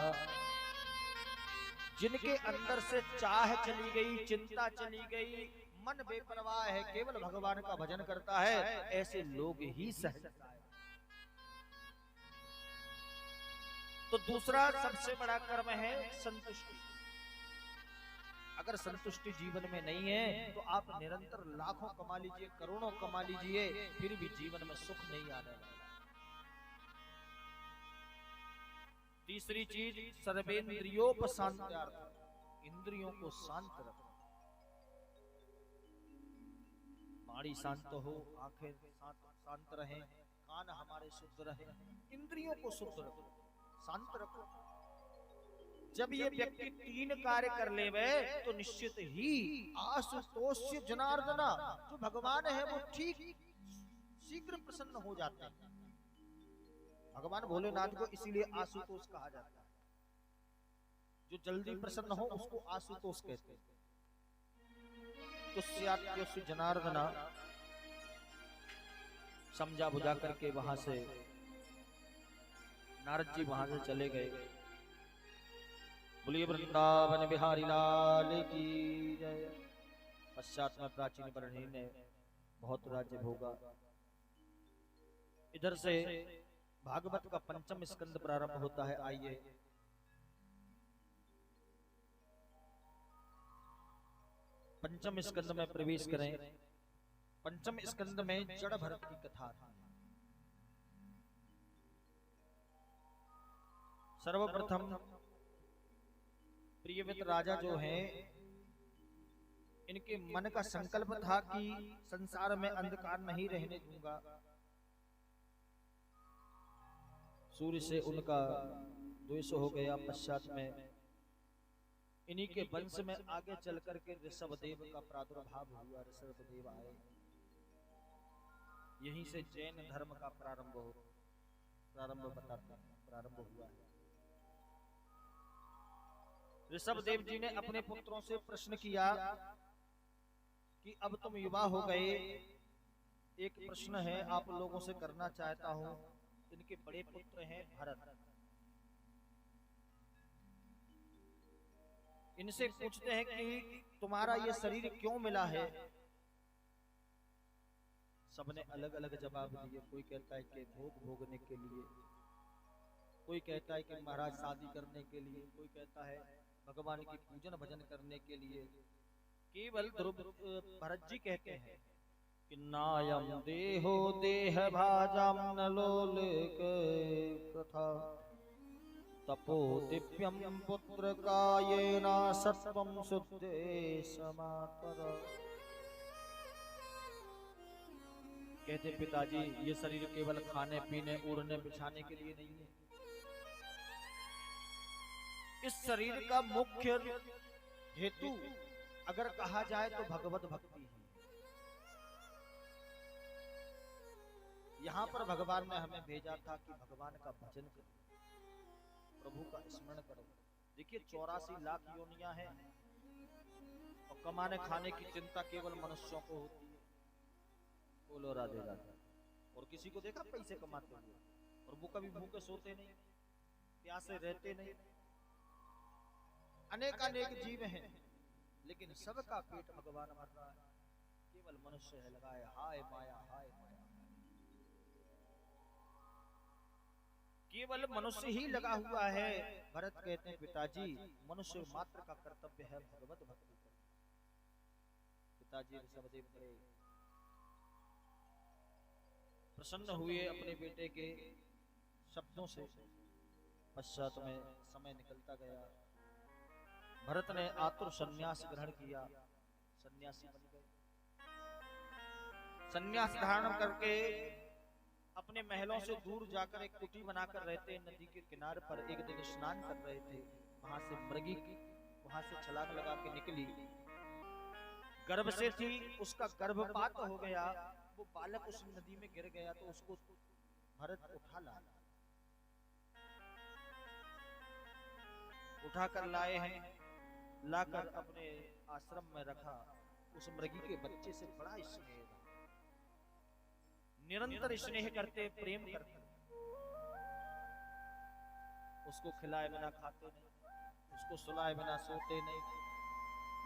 जिनके अंदर से चाह चली गई, चिंता चली गई, मन बेपरवाह है, केवल भगवान का भजन करता है, ऐसे लोग ही शहंशाह। तो दूसरा सबसे बड़ा कर्म है संतुष्टि। अगर संतुष्टि जीवन में नहीं है तो आप निरंतर लाखों कमा लीजिए, करोड़ों कमा लीजिए, फिर भी जीवन में सुख नहीं आने वाला। तीसरी चीज सर्वेन्द्रियोपशांत्यार्थ, इंद्रियों को शांत रखो। वाणी शांत हो, आंखें शांत रहें, कान हमारे शुद्ध रहे, इंद्रियों को शुद्ध रखो, शांत रखो। जब ये व्यक्ति 3 कार्य कर लेवे तो निश्चित ही आशुतोष जनार्दना, जो भगवान है वो ठीक शीघ्र प्रसन्न हो जाते हैं। भगवान भोलेनाथ को इसीलिए आशुतोष कहा जाता है। जो जल्दी प्रसन्न हो उसको आशुतोष कहते हैं। तो जनार्दना समझा बुझा करके वहां से नारद जी वहां से चले गए। बोलिए वृंदावन बिहारी लाल की जय। पश्चात में प्राचीन बरणी ने बहुत राज्य भोगा। इधर से भागवत का 5म स्कंद प्रारंभ होता है। आइए पंचम स्कंद में प्रवेश करें। 5म स्कंद में जड़ भरत की कथा। सर्वप्रथम प्रियव्रत राजा जो हैं, इनके मन का संकल्प था कि संसार में अंधकार नहीं रहने दूंगा। सूर्य से उनका द्वेष हो गया। पश्चात में इन्हीं के वंश में आगे चल करके ऋषभदेव का प्रादुर्भाव हुआ। ऋषभदेव आए, यहीं से जैन धर्म का प्रारंभ हो। प्रारंभ बताते हैं, प्रारंभ हुआ है। ऋषभ देव जी ने अपने पुत्रों से प्रश्न किया कि अब तुम युवा हो गए, एक प्रश्न है आप लोगों से करना चाहता हूं। इनके बड़े पुत्र हैं भरत, इनसे पूछते हैं कि तुम्हारा ये शरीर क्यों मिला है। सबने अलग अलग जवाब दिए। कोई कहता है कि भोग भोगने के लिए, कोई कहता है कि महाराज शादी करने के लिए, कोई कहता है भगवान की पूजन भजन करने के लिए। केवल ध्रुव भरत जी कहते हैं कि नायम देहो देह भाजम न लोलिक प्रथा तपो दिव्यम पुत्र कायेना सत्वम शुद्धे समातर। कहते पिताजी ये शरीर केवल खाने पीने उड़ने बिछाने के लिए नहीं है। इस शरीर का मुख्य हेतु अगर कहा जाए तो भगवत भक्ति है। यहाँ पर भगवान ने हमें भेजा था कि भगवान का भजन करो, प्रभु का स्मरण करो। देखिए 84 लाख योनियां हैं और कमाने खाने की चिंता केवल मनुष्यों को होती है। बोलो राधे राधे। और किसी को देखा पैसे कमाते हुए, और वो कभी भूखे सोते नहीं, प्यासे रहते नहीं। अनेक अनेक जीव हैं लेकिन सबका पेट भगवान भर रहा है। केवल मनुष्य है लगाए हाय माया हाय माया। केवल मनुष्य ही लगा हुआ है। भरत कहते हैं पिताजी मनुष्य मात्र का कर्तव्य है भगवत भक्ति करना। पिताजी ऋषभदेव बड़े प्रसन्न हुए अपने बेटे के शब्दों से। पश्चात में समय निकलता गया। भरत ने आतुर सन्यास ग्रहण किया, सन्यासी बन गए। सन्यास धारण करके अपने महलों से दूर जाकर एक कुटी बनाकर रहते। नदी के किनारे पर एक दिन स्नान कर रहे थे। वहां से मृगी वहां से छलांग लगा के निकली, गर्भ से थी, उसका गर्भपात हो गया। वो बालक उस नदी में गिर गया तो उसको भरत उठा लाया, उठाकर लाए हैं, लाकर अपने आश्रम में रखा। उस मृगी के बच्चे से बड़ा स्नेह था, निरंतर स्नेह करते, प्रेम करते। उसको खिलाए बिना खाते नहीं, उसको सुलाए बिना सोते नहीं,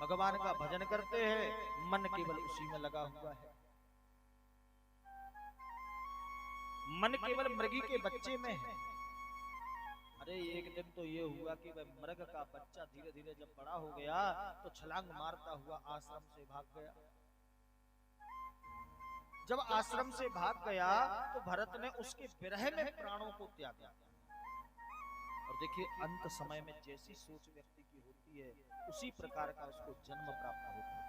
भगवान का भजन करते हैं, मन केवल उसी में लगा हुआ है। मन केवल मृगी के बच्चे में है। अरे एक दिन तो ये हुआ कि वह मृग का बच्चा धीरे धीरे जब बड़ा हो गया तो छलांग मारता हुआ आश्रम से भाग गया। जब आश्रम से भाग गया तो भरत ने उसके विरह में प्राणों को त्यागा। और देखिए अंत समय में जैसी सोच व्यक्ति की होती है उसी प्रकार का उसको जन्म प्राप्त होता है।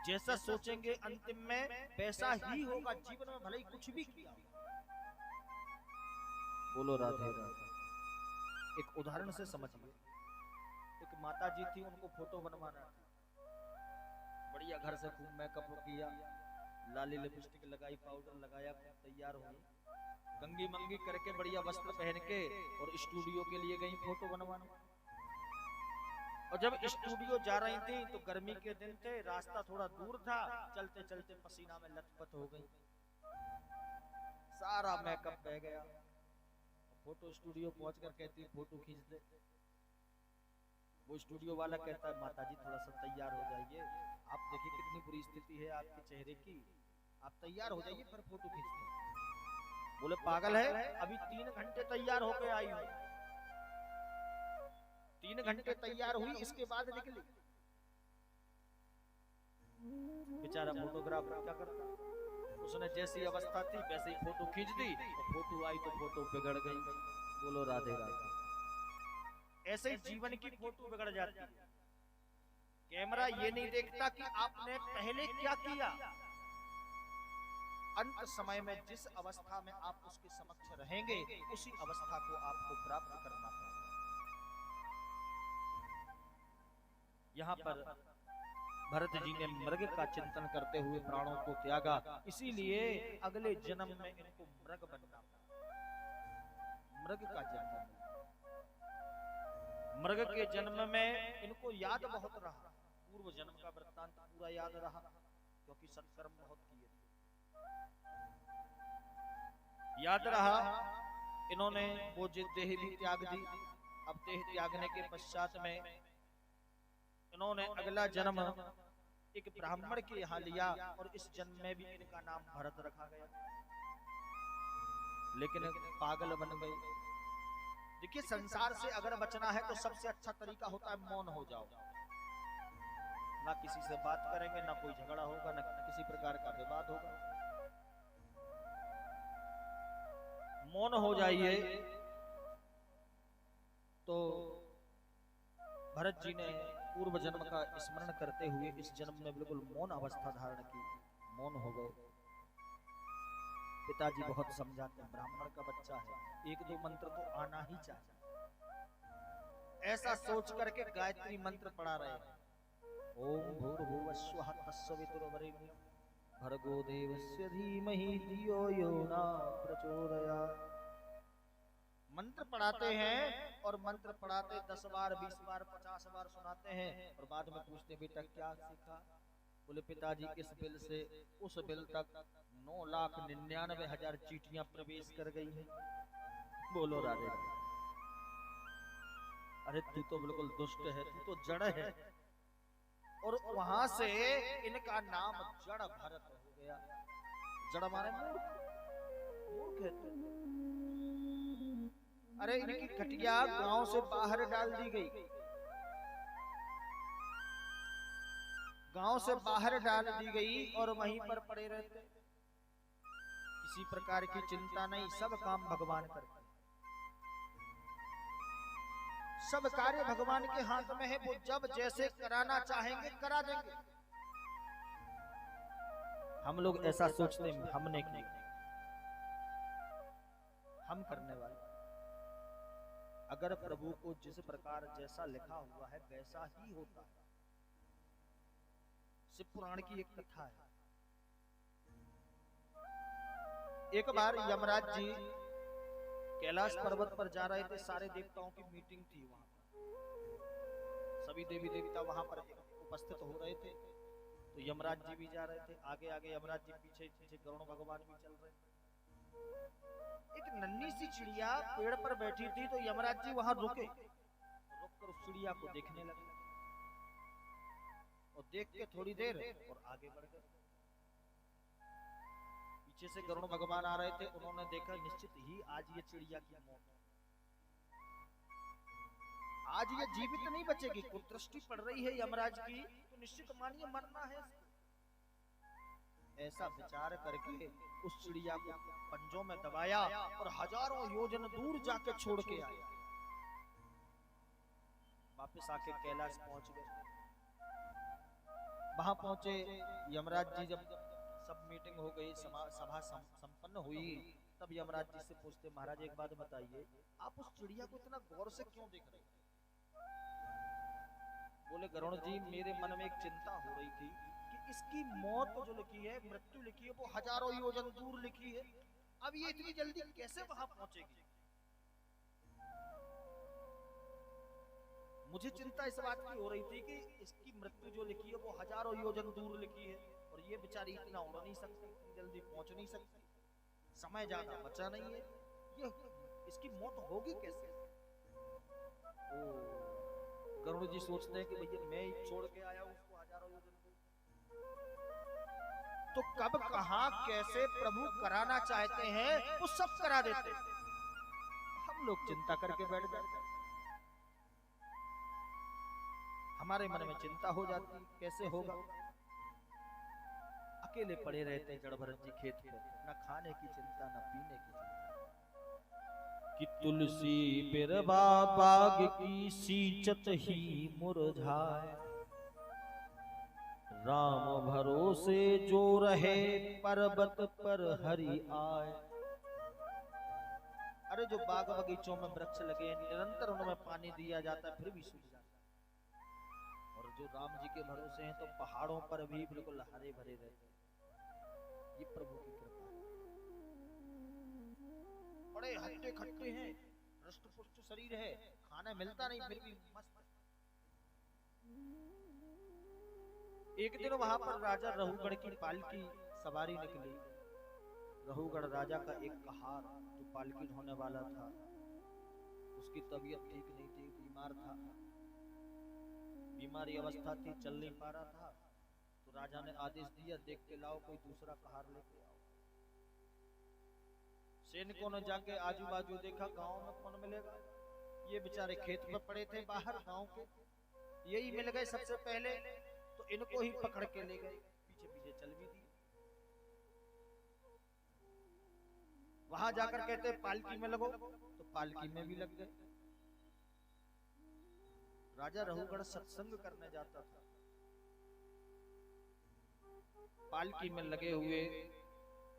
जैसा सोचेंगे अंतिम में वैसा ही होगा। जीवन में भले ही कुछ भी किया। बोलो राधे राधे। एक उदाहरण से समझिए। एक माता जी थी, उनको फोटो बनवाना था। बढ़िया घर से खूब मेकअप किया, लाली लिपस्टिक लगाई, पाउडर लगाया, खूब तैयार हुई, कंगी मंगी करके बढ़िया वस्त्र पहन के और स्टूडियो के लिए गई फोटो बनवाने। और जब स्टूडियो जा रही थी तो गर्मी के दिन थे, रास्ता थोड़ा दूर था, चलते चलते पसीना में लथपथ हो गई, सारा मेकअप बह गया। फोटो स्टूडियो पहुंचकर कहती है फोटो खींच दे। वो स्टूडियो वाला कहता है माताजी थोड़ा सा तैयार हो जाइए, आप देखिए कितनी बुरी स्थिति है आपके चेहरे की, आप तैयार हो जाइए फिर फोटो खींचते। बोले पागल है, अभी 3 घंटे तैयार होकर आई हूं। 3 घंटे तैयार हुई, इसके बाद निकली। बेचारा फोटोग्राफर क्या करता, उसने जैसी अवस्था थी वैसे ही फोटो खींच दी और फोटो आई तो फोटो बिगड़ गई। बोलो राधे राधे। ऐसे ही जीवन की फोटो बिगड़ जाती है। कैमरा ये नहीं देखता कि आपने पहले क्या किया। अंत समय में जिस अवस्था में आप उसके समक्ष रहेंगे उसी अवस्था को आपको प्राप्त करना पड़ेगा। यहाँ पर भरत जी ने मृग का चिंतन करते हुए प्राणों को त्यागा, इसीलिए अगले जन्म में इनको मृग बनना पड़ा। मृग का जन्म मिला। मृग के जन्म में इनको याद बहुत रहा, पूर्व जन्म का वृत्तांत पूरा याद रहा, क्योंकि सत्कर्म बहुत किए थे। याद रहा, इन्होंने वो देह भी त्याग दी। अब देह त्यागने के पश्चात में इन्होंने अगला जन्म एक ब्राह्मण के यहाँ लिया और इस जन्म में भी इनका नाम भरत रखा गया, लेकिन पागल बन गए। देखिए, संसार से अगर बचना है तो सबसे अच्छा तरीका होता है मौन हो जाओ। ना किसी से बात करेंगे, ना कोई झगड़ा होगा, ना किसी प्रकार का विवाद होगा। मौन हो जाइए। तो भरत जी ने पूर्व जन्म का स्मरण करते हुए इस जन्म में बिल्कुल मौन अवस्था धारण की, मौन हो गए। पिताजी बहुत समझाते हैं, ब्राह्मण का बच्चा है, एक दो मंत्र तो आना ही चाहिए। ऐसा सोच करके गायत्री मंत्र पढ़ा रहे हैं। ओम भूर्भुवस्वः तत्सवितुर्वरेण्यं भर्गो देवस्य धीमहि धियो यो न प्रचोदयात्। मंत्र पढ़ाते हैं और मंत्र पढ़ाते 10 बार 20 बार 50 बार सुनाते हैं और बाद में पूछते, बेटा क्या सीखा? बोले, पिताजी इस बिल से उस बिल तक 9,99,000 चीटियां प्रवेश कर गई हैं। बोलो राधे राधे। अरे तू तो बिल्कुल दुष्ट है, तू तो जड़ है। और वहां से इनका नाम जड़ भरत हो गया। जड़ माने मूर्ख, मूर्ख है तू। अरे इनकी खटिया गांव से बाहर डाल दी गई, गांव से बाहर डाल दी गई और वहीं पर पड़े रहते। किसी प्रकार की चिंता नहीं, सब काम भगवान करते, सब कार्य भगवान के हाथ में है। वो जब जैसे कराना चाहेंगे करा देंगे। हम लोग ऐसा सोचते हैं हमने किया, हम करने वाले। अगर प्रभु को जिस प्रकार जैसा लिखा हुआ है वैसा ही होता है। शिव पुराण की एक कथा है। एक बार यमराज जी कैलाश पर्वत पर जा रहे थे, सारे देवताओं की मीटिंग थी वहां पर, सभी देवी देवता वहां पर उपस्थित हो रहे थे। तो यमराज जी भी जा रहे थे, आगे आगे यमराज जी, पीछे पीछे गरुड़ भगवान भी चल रहे थे। एक नन्ही सी चिड़िया पेड़ पर बैठी थी, तो यमराज जी वहां रुके, रुककर उस चिड़िया को देखने लगे और देख के थोड़ी देर और आगे बढ़ गए। पीछे से गरुड़ भगवान आ रहे थे, उन्होंने देखा निश्चित ही आज ये चिड़िया की मौत, आज ये जीवित नहीं बचेगी। कुदृष्टि पड़ रही है यमराज की, तो निश्चित मानिए मरना है। ऐसा विचार करके उस चिड़िया को पंजों में दबाया और हजारों योजन दूर जाके छोड़ के आया। वापस आके कैलाश पहुंच गए। वहां पहुंचे यमराज जी, जब सब मीटिंग हो गई, सभा संपन्न हुई, तब यमराज जी से पूछते, महाराज एक बात बताइए, आप उस चिड़िया को इतना गौर से क्यों देख रहे थे? बोले, गरुड़ जी मेरे मन में एक चिंता हो रही थी कि इसकी मौत जो लिखी है, मृत्यु लिखी है, वो हजारों योजन दूर लिखी है। अब ये इतनी जल्दी कैसे वहां पहुंचेगी? मुझे चिंता इस बात की हो रही थी कि इसकी मृत्यु जो लिखी है वो हजारों योजन दूर लिखी है और ये बेचारी इतना उड़ नहीं सकती, इतनी जल्दी पहुंच नहीं सकती, समय ज्यादा बचा नहीं है, ये इसकी मौत होगी कैसे? ओ गरुड़ जी सोचते हैं कि भैया मैं ही छोड़ के आया हूं उसको हजारों योजन दूर, तो कब कहां कैसे प्रभु कराना चाहते हैं वो सब करा देते। हम लोग चिंता करके बैठ जाते, हमारे मन में चिंता हो जाती कैसे होगा। अकेले पड़े रहते जड़ भरत जी खेत पर, न खाने की चिंता न पीने की चिंता। कि तुलसी बिरवा बाग की सींचत ही मुरझाए, राम भरोसे जो रहे पर्वत पर हरि आए। अरे जो बाग बगीचों में वृक्ष लगे निरंतर उनमें पानी दिया जाता है फिर भी सूख जाता है, और जो राम जी के भरोसे हैं तो पहाड़ों पर भी बिल्कुल हरे भरे रहते, ये प्रभु की कृपा है। बड़े हट्टे खट्टे हैं, हृष्ट पुष्ट शरीर है, खाना मिलता नहीं फिर भी मस्त। एक दिन वहां पर राजा रहुगढ़ की पालकी सवारी निकली। रहुगढ़ राजा का एक कहार जो पालकी ढोने वाला था, उसकी तबीयत ठीक नहीं थी, बीमार था, बीमारी अवस्था थी, चल नहीं पा रहा था। तो राजा ने आदेश दिया, देख के लाओ कोई दूसरा कहार लेके आओ। सैनिकों ने जाके आजू बाजू देखा, गांव में कौन मिलेगा, ये बेचारे खेत में पड़े थे बाहर गांव के, यही मिल गए सबसे पहले, तो इनको ही पकड़ के ले गए, पीछे पीछे चल भी दिए। वहां जाकर कहते पालकी में लगो, तो पालकी में भी लग गए। राजा रहुगढ़ सत्संग करने जाता था, पालकी में लगे हुए,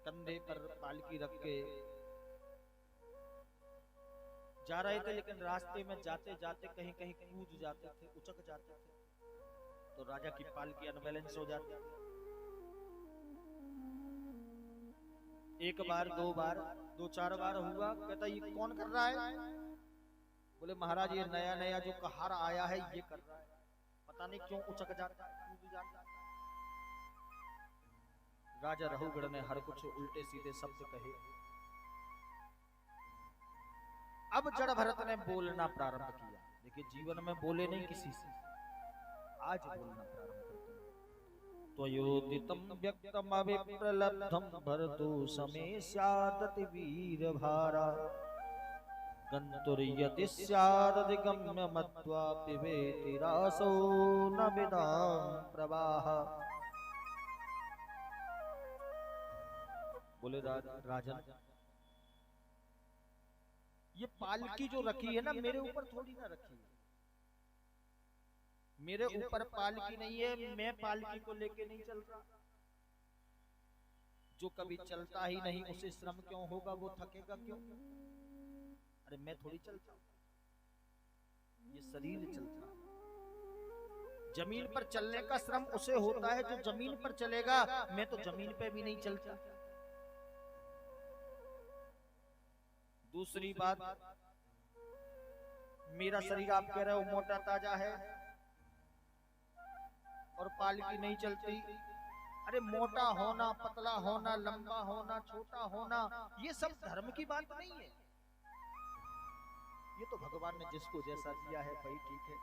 कंधे पर पालकी रख के जा रहे थे, लेकिन रास्ते में जाते जाते कहीं कहीं कूद जाते थे, उचक जाते थे, तो राजा की पालकी अनबैलेंस हो जाती थी। एक बार, दो बार, दो चार बार हुआ, कहता ये कौन कर रहा है? बोले महाराज ये नया नया जो कहार आया है ये कर रहा है, पता नहीं क्यों उचक जाता है, कूद जाता है। राजा रहुगढ़ ने हर कुछ उल्टे सीधे शब्द कहे। अब जड़ भरत ने बोलना प्रारंभ किया। देखिए जीवन में बोले नहीं किसी से, आज बोलना प्रारंभ करते हैं। त्वयोदितं व्यक्तम अविप्रलब्धं भरतो समे स्यादति वीर भारा गन्तुर्यति स्यादधिगम्य मत्वा पिबेति रासो न विदां प्रवाह। बोले राजन, ये पालकी जो रखी है ना मेरे ऊपर थोड़ी ना रखी है, मेरे ऊपर पालकी नहीं है, मैं पालकी को लेके नहीं चल रहा। जो कभी चलता ही नहीं उसे श्रम क्यों होगा, वो थकेगा क्यों? अरे मैं थोड़ी चलता हूं, ये शरीर चलता है। जमीन पर चलने का श्रम उसे होता है जो जमीन पर चलेगा, मैं तो जमीन पे भी नहीं चलता। दूसरी बात, मेरा शरीर आप कह रहे हो मोटा ताजा है और पालकी नहीं चलती। अरे मोटा होना, पतला होना, लंबा होना, छोटा होना, ये सब धर्म की बात नहीं है। ये तो भगवान ने जिसको जैसा दिया है भाई ठीक है।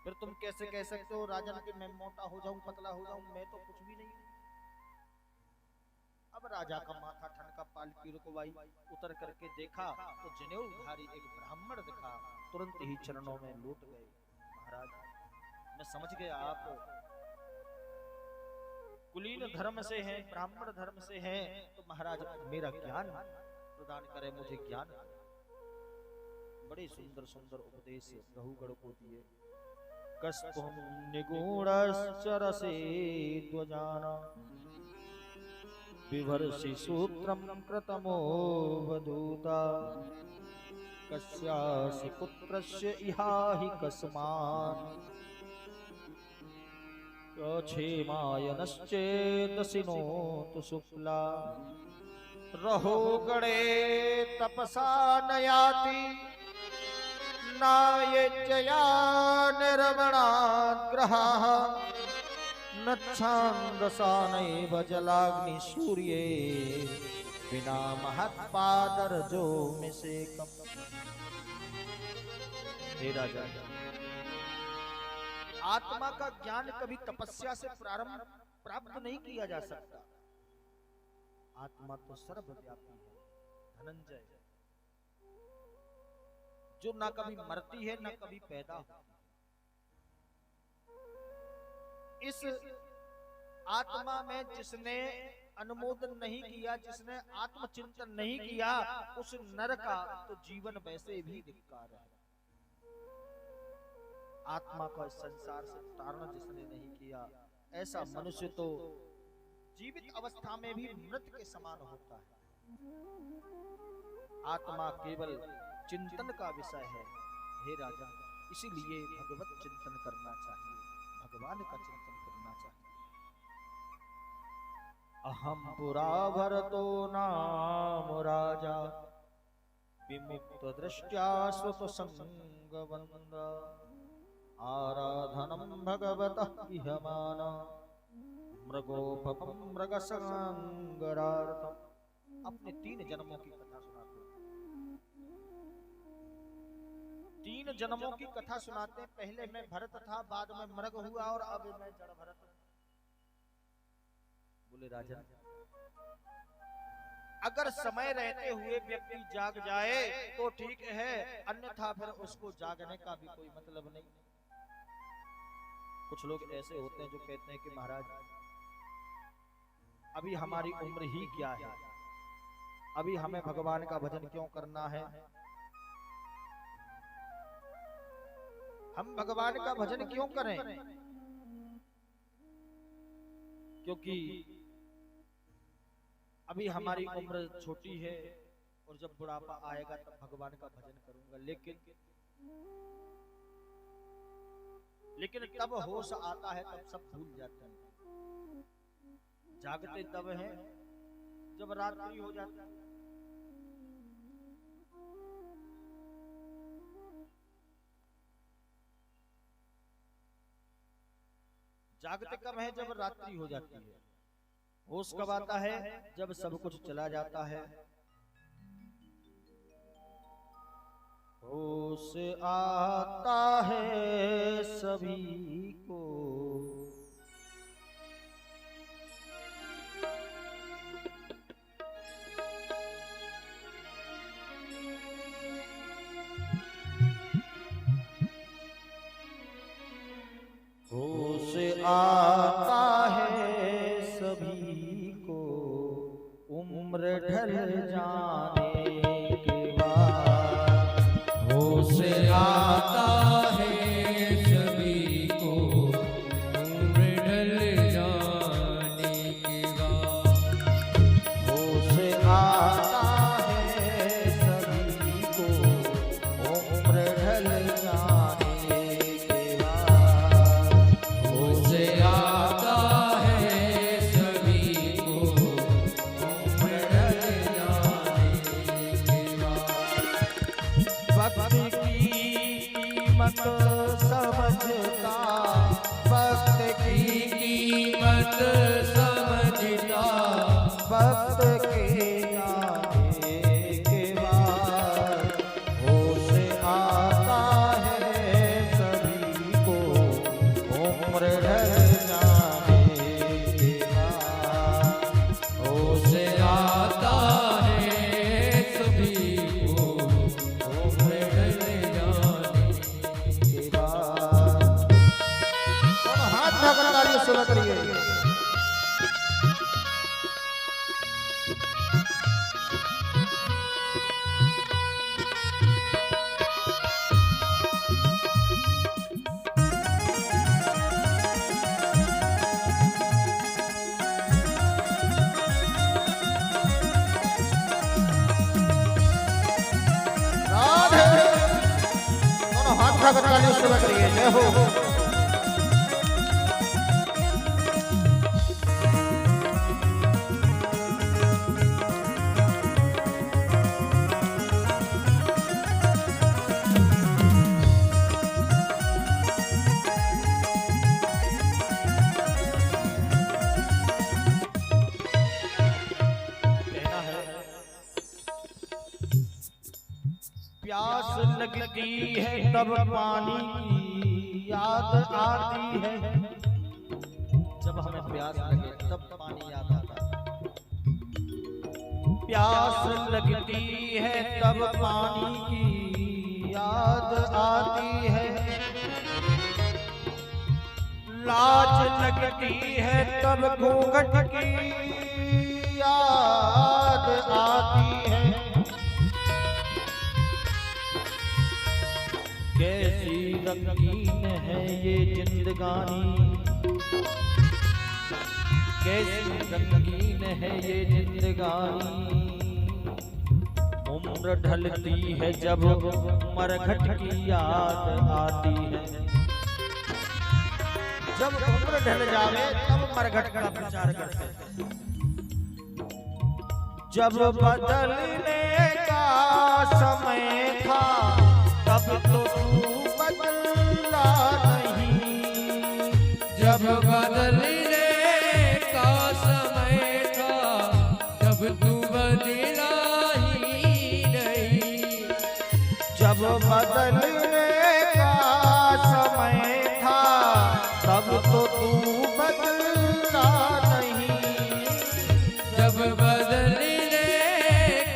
फिर तुम कैसे कह सकते हो राजन कि मैं मोटा हो जाऊं, पतला हो जाऊं? मैं तो कुछ भी नहीं हूं। अब राजा का माथा ठनका, पालकी रुकवाई, उतर करके देखा तो जनेऊधारी एक ब्राह्मण दिखा, तुरंत ही चरणों में लौट गए। महाराज मैं समझ गया आप कुलीन धर्म से हैं, ब्राह्मण धर्म से हैं, तो महाराज मेरा ज्ञान प्रदान करें, मुझे ज्ञान। बड़े सुंदर सुंदर उपदेश रहुगढ़ को दिए। कस्तुम निगूढ़श्चरसे त्वजाना विभर्षि सूत्रम कृतमो वधूता कस्यासि पुत्रस्य इहाहि कस्मान् क्षेमायनश्चेतसिनो तु शुक्ला रहुगणे तपसा नयाति नायज्ञया निर्मणाग्रहाः न छान्दसा नैव जलाग्निसूर्ये विना महत्पादरजो मिसेकम्। हे राजा, आत्मा का ज्ञान कभी तपस्या से प्राप्त नहीं किया जा सकता। आत्मा तो सर्वव्यापी है, धनंजय, जो ना कभी मरती है ना कभी पैदा होती। इस आत्मा में जिसने अनुमोदन नहीं किया, जिसने आत्मचिंतन नहीं किया, उस नर का तो जीवन वैसे भी धिक्कार है। आत्मा का इस संसार से तारण जिसने नहीं किया, ऐसा मनुष्य तो जीवित अवस्था में भी मृत के समान होता है। आत्मा केवल चिंतन का विषय है। हे राजा, इसीलिए भगवत चिंतन करना चाहिए, भगवान का चिंतन करना चाहिए। अहम पुरा भरतो नाम राजा विमुक्त दृष्ट्या स्वत संगवंद आराधनम भगवतः इहमान मृगोपम मृगसंगरार्थम। अपने 3 जन्मों की कथा सुनाते हैं, 3 जन्मों की कथा सुनाते हैं। पहले मैं भरत था, बाद में मृग हुआ और अब मैं जड़ भरत। बोले राजन, अगर समय रहते हुए व्यक्ति जाग जाए तो ठीक है, अन्यथा फिर उसको जागने का भी कोई मतलब नहीं। कुछ लोग ऐसे होते हैं जो कहते हैं कि महाराज अभी हमारी उम्र ही क्या है, अभी हमें भगवान का भजन क्यों करना है, हम भगवान का भजन क्यों करें, क्योंकि अभी हमारी उम्र छोटी है और जब बुढ़ापा आएगा तब भगवान का भजन करूंगा। लेकिन तब होश आता है, तब सब भूल जाते हैं। जागते तब है जब रात्रि हो जाती है। जागते कब है? जब रात्रि हो जाती है। होश कब आता है? जब सब कुछ चला जाता है। होश आता है सभी को, होश आता है सभी को, उम्र ढल जाने के बाद। होश आता है सभी को, उम्र ढल जाने के बाद। होश आता है सभी को, उम्र ढल जाने के बाद। होश आता है सभी को, उम्र ढल जाने के बाद। भक्ति की कीमत समझता, भक्त की कीमत समझता, भक्त के आने के बाद। होश आता है सभी को, उम्र ढल जाने के बाद। होश आता है सभी को, उम्र ढल जाने के बाद। दोनों हाथ उठाकर तालियों से बजाइए। राधे। दोनों हाथ उठाकर तालियों से बजाइए। जय हो। कहना है, प्यास लगती है तब पानी की याद आती है। जब हमें प्यास लगे तब पानी याद आता है। प्यास लगती है तब पानी की याद आती है। लाज लगती है तब घूंघट की याद आती है। कैसी रंगीन है ये जिंदगानी, कैसी रंगीन है ये जिंदगानी। उम्र ढलती है जब मरघट की याद आती है। जब उम्र ढल जावे तब मरघट का प्रचार करते हैं। जब बदलने का समय था तब तो तू बदला नहीं। जब बदलने का समय था तब तू बदला ही नहीं। जब बदलने का समय था तब तो तू बदला नहीं। जब बदलने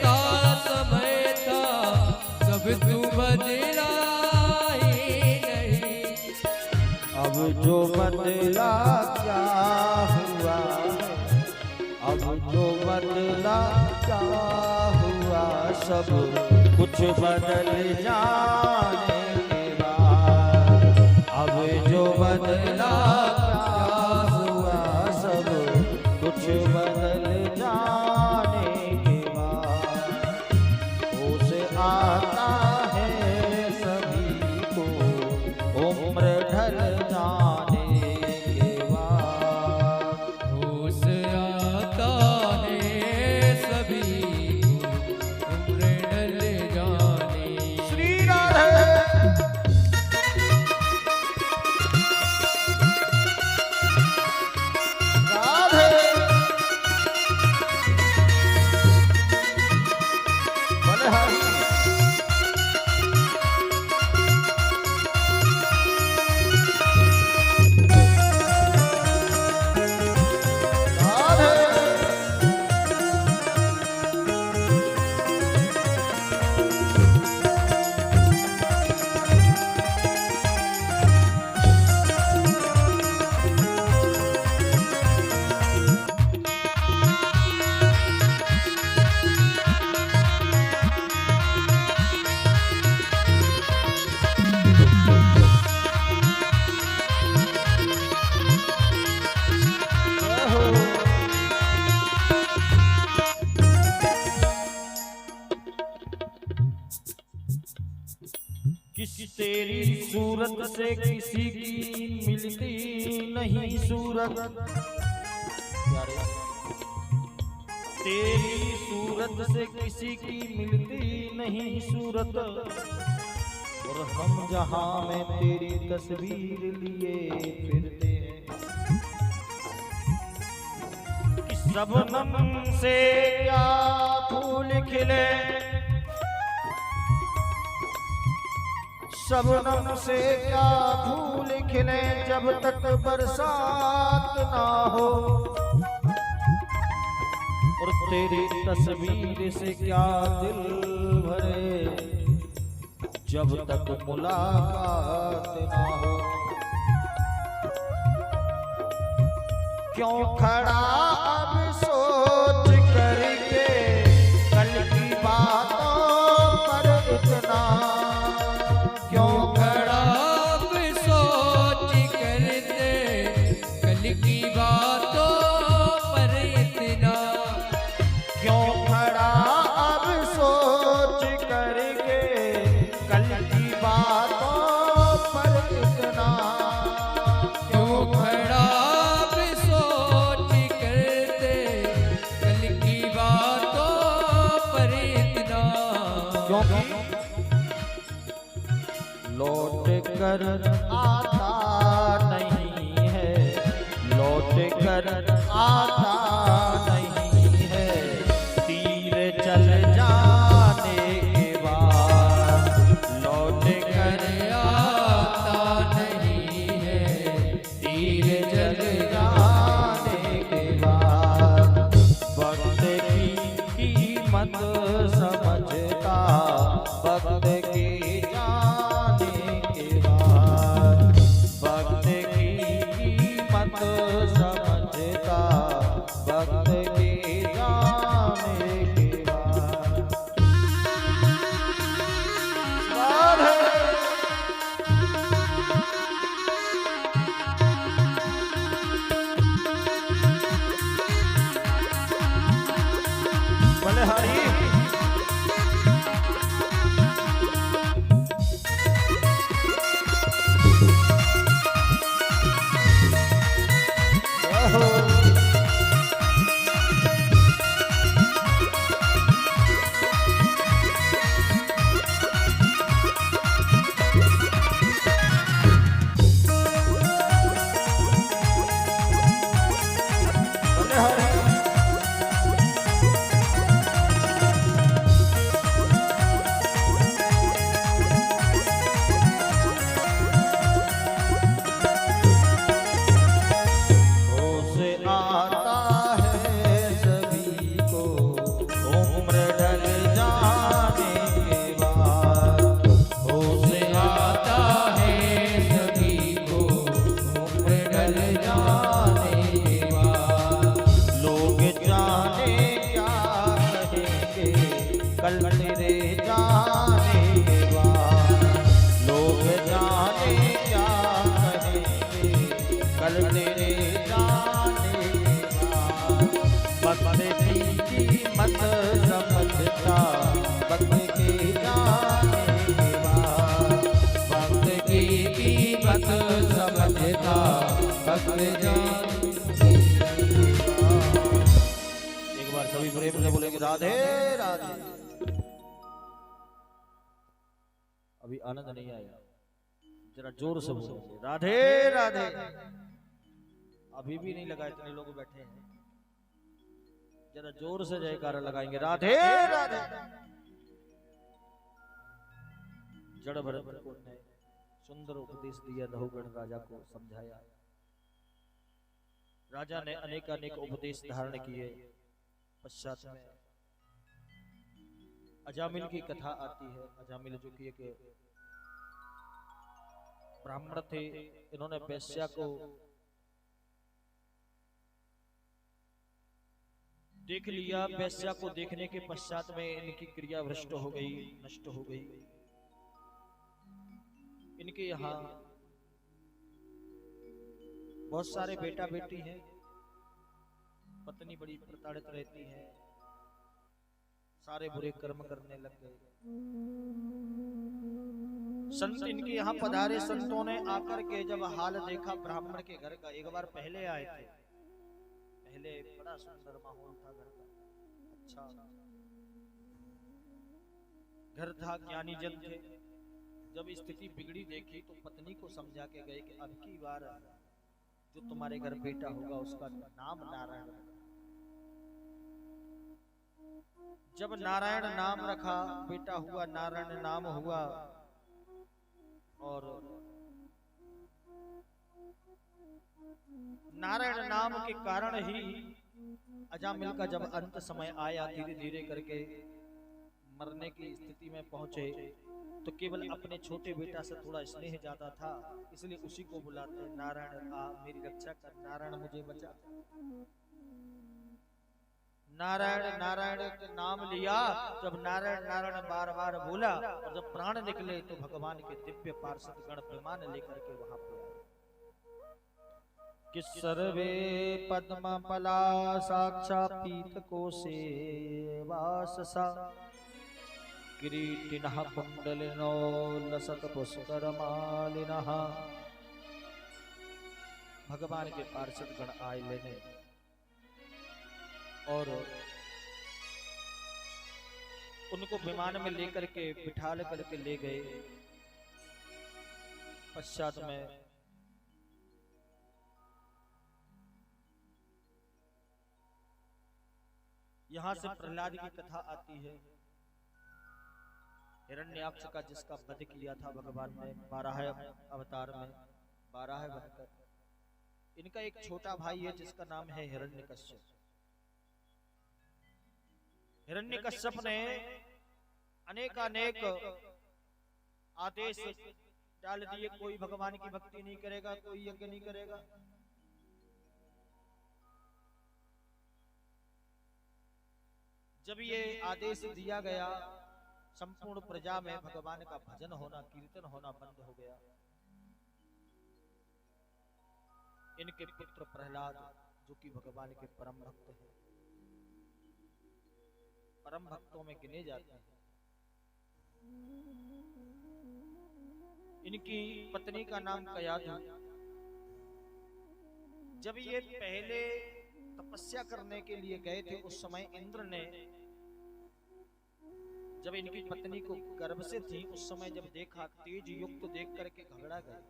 का समय था तब तू बदला ही नहीं। अब जो बदला क्या हुआ, अब जो बदला क्या हुआ, सब कुछ बदल जाने के बाद। अब जो बदला क्या हुआ, सब कुछ बदल जाने के बाद। होश आता है सभी को उम्र ढल जाने के बाद। होश आता है सभी को उम्र ढल जाने। श्री राधे राधे बलहरी राधे किस तेरी सूरत से किसी की मिलती नहीं सूरत। तेरी सूरत से किसी की मिलती नहीं सूरत। और हम जहां में तेरी तस्वीर लिए फिरते हैं। कि शबनम से क्या फूल खिले, शबनम से क्या फूल खिले, जब तक बरसात ना हो। और तेरी तस्वीर से क्या दिल भरे, जब तक मुलाकात ना हो। क्यों खड़ा अब सोच करके कल की बातों पर इतना। क्यों खड़ा अब सोच करते कल की बातों पर इतना। क्यों खड़ा अब सोच करके कल की बातों पर इतना। क्यों खड़ा अब सोच करते कल की बातों पर इतना। क्योंकि लौट कर आता नहीं है, लौट कर आता नहीं है। तीर चल जाने के बाद लौट कर आता नहीं है। तीर चल जाने के बाद। वक्त की कीमत समझता वक्त की जाने के बाद। वक्त की कीमत समझता वक्त की जाने के बाद। राधे बलहरी कर तेरे जाने भक्त की कीमत समझता भक्त के जाने के बाद भक्त की कीमत समझता भक्त जान। एक बार सभी प्रेम से बोलेंगे राधे राधे। अभी आनंद नहीं आया, जरा जोर से बोलेंगे राधे राधे। अभी भी नहीं लगा, इतने लोग बैठे हैं, जरा जोर से जयकारा लगाएंगे राधे राधे। जड़ भरत ने सुंदर उपदेश दिया, रघुगण राजा को समझाया। राजा ने अनेक उपदेश धारण किए। पश्चात में अजामिल की कथा आती है। अजामिल जो कि एक ब्राह्मण थे, इन्होंने वेश्या को देख लिया। वेश्या को देखने के पश्चात में इनकी क्रिया भ्रष्ट हो गई, नष्ट हो गई। इनके यहाँ बहुत सारे बेटा बेटी हैं, पत्नी बड़ी प्रताड़ित रहती है, सारे बुरे कर्म करने लग गए। संत इनके यहाँ पधारे। संतों ने आकर के जब हाल देखा ब्राह्मण के घर का, एक बार पहले आए थे, पहले बड़ा सुंदर माहौल था घर का, अच्छा घर था, ज्ञानी जन थे। जब स्थिति बिगड़ी देखी तो पत्नी को समझा के गए कि अब की बार जो तुम्हारे घर बेटा होगा उसका नाम नारायण रखना। जब नारायण नाम रखा, बेटा हुआ, नारायण नाम हुआ। और नारायण नाम के कारण ही अजामिल का जब अंत समय आया, धीरे धीरे करके मरने की स्थिति में पहुंचे, तो केवल अपने छोटे बेटा से थोड़ा स्नेह ज्यादा था, इसलिए उसी को बुलाते, नारायण आ मेरी रक्षा कर, नारायण मुझे बचा। नारायण नारायण के नाम लिया। जब नारायण नारायण बार बार बोला और जब प्राण निकले तो भगवान के दिव्य पार्षद गण विमान लेकर के वहां पे आए। कि सर्वे पद्म पला साक्षा पीत कोशे वाससा किरीटिनः कुंडलिनो लसत पुष्कर मालिनः। भगवान के पार्षद गण आए लेने और उनको विमान में लेकर के बिठाल करके ले गए। पश्चात में यहां से प्रहलाद की कथा आती है। हिरण्याक्ष का जिसका वध किया था भगवान ने 12 अवतार में, 12 बनकर। इनका एक छोटा भाई है जिसका नाम है हिरण्यकश्यप। हिरण्यकश्यप ने अनेक आदेश डाल दिए, कोई भगवान की भक्ति नहीं करेगा, कोई यज्ञ नहीं करेगा। जब ये आदेश दिया गया, संपूर्ण प्रजा में भगवान का भजन होना, कीर्तन होना बंद हो गया। इनके पुत्र प्रहलाद जो कि भगवान के परम भक्त हैं, परम भक्तों में गिने जाते हैं। इनकी पत्नी का नाम कयाधु। जब ये पहले तपस्या करने के लिए गए थे, उस समय इंद्र ने जब इनकी पत्नी को गर्भ से थी, उस समय जब देखा, तेज युक्त देख करके घबरा गए।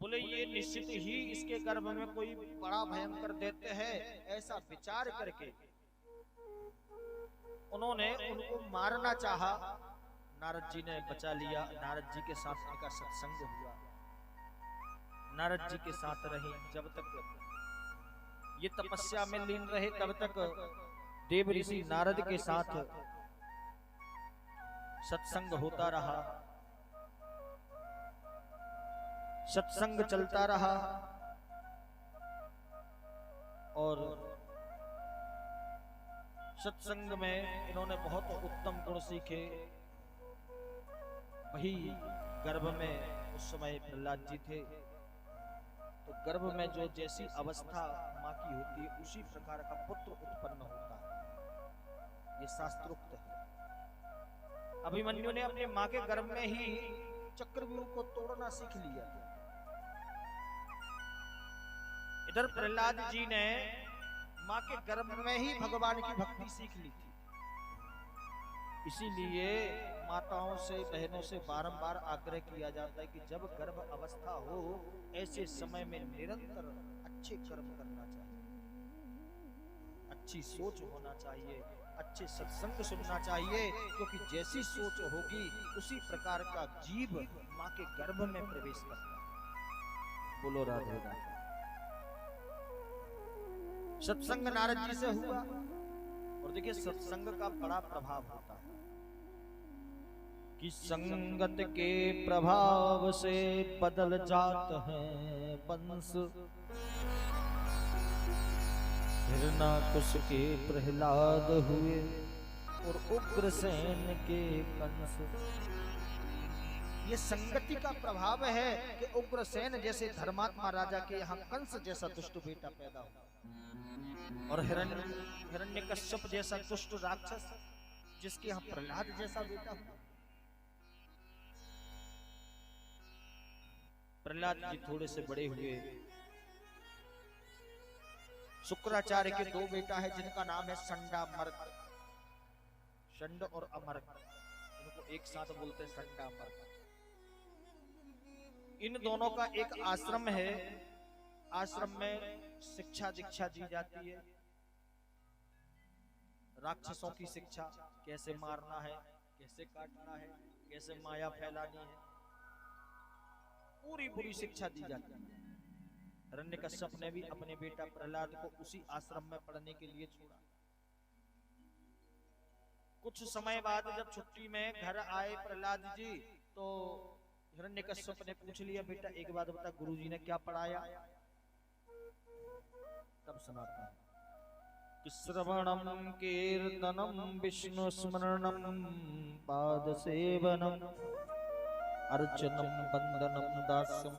बोले ये निश्चित ही इसके गर्भ में कोई बड़ा भयंकर दैत्य है। ऐसा विचार करके उन्होंने उनको मारना चाहा। नारद जी ने बचा लिया। नारद जी के साथ इनका सत्संग हुआ, नारद जी के साथ रहे। जब तक ये तपस्या में लीन रहे तब तक देव ऋषि नारद के साथ सत्संग होता रहा, सत्संग चलता रहा। और सत्संग में इन्होंने बहुत उत्तम गुण सीखे। वही गर्भ में उस समय प्रहलाद जी थे। तो गर्भ में जो जैसी अवस्था माँ की होती है उसी प्रकार का पुत्र उत्पन्न होता है, ये शास्त्रोक्त है। अभिमन्यु ने अपने माँ के गर्भ में ही चक्रव्यूह को तोड़ना सीख लिया। इधर प्रहलाद जी ने माँ के गर्भ में ही भगवान की भक्ति सीख ली थी। इसीलिए माताओं से बहनों से बारंबार आग्रह किया जाता है कि जब गर्भ अवस्था हो ऐसे समय में निरंतर अच्छे कर्म करना चाहिए, अच्छी सोच होना चाहिए, अच्छे सत्संग सुनना चाहिए, क्योंकि जैसी सोच होगी उसी प्रकार का जीव माँ के गर्भ में प्रवेश करता है। बोलो राधे राधे। सत्संग नारद जी से हुआ और देखिए सत्संग का बड़ा प्रभाव होता है कि संगत के प्रभाव से बदल जात हैं वंश, हिरणाकुश के प्रहलाद हुए और उग्रसेन के कंस। ये संगति का प्रभाव है कि उग्रसेन जैसे धर्मात्मा राजा के यहाँ कंस जैसा दुष्ट बेटा पैदा हुआ और हिरण्यकश्यप जैसा दुष्ट राक्षस जिसके यहाँ प्रहलाद जैसा बेटा हुआ। प्रहलाद जी थोड़े से बड़े हुए। शुक्राचार्य के दो बेटा है जिनका नाम है संडामर्क, शंड और अमर्क, इनको एक साथ बोलते हैं संडामर्क। इन दोनों का एक आश्रम है, आश्रम में शिक्षा दीक्षा दी जाती है, राक्षसों की शिक्षा, कैसे मारना है, कैसे काटना है, कैसे माया फैलानी है, पूरी पूरी शिक्षा दी जाती है। हिरण्यकश्यप ने भी अपने बेटा प्रहलाद को उसी आश्रम में पढ़ने के लिए छोड़ा। कुछ समय बाद जब छुट्टी में घर आए प्रहलाद जी तो हिरण्यकश्यप ने पूछ लिया, बेटा एक बात बता, गुरुजी ने क्या पढ़ाया? तब सुनाता है कि श्रवणम कीर्तनम विष्णु स्मरणम पाद सेवनम अर्चनम वंदनम दास्यम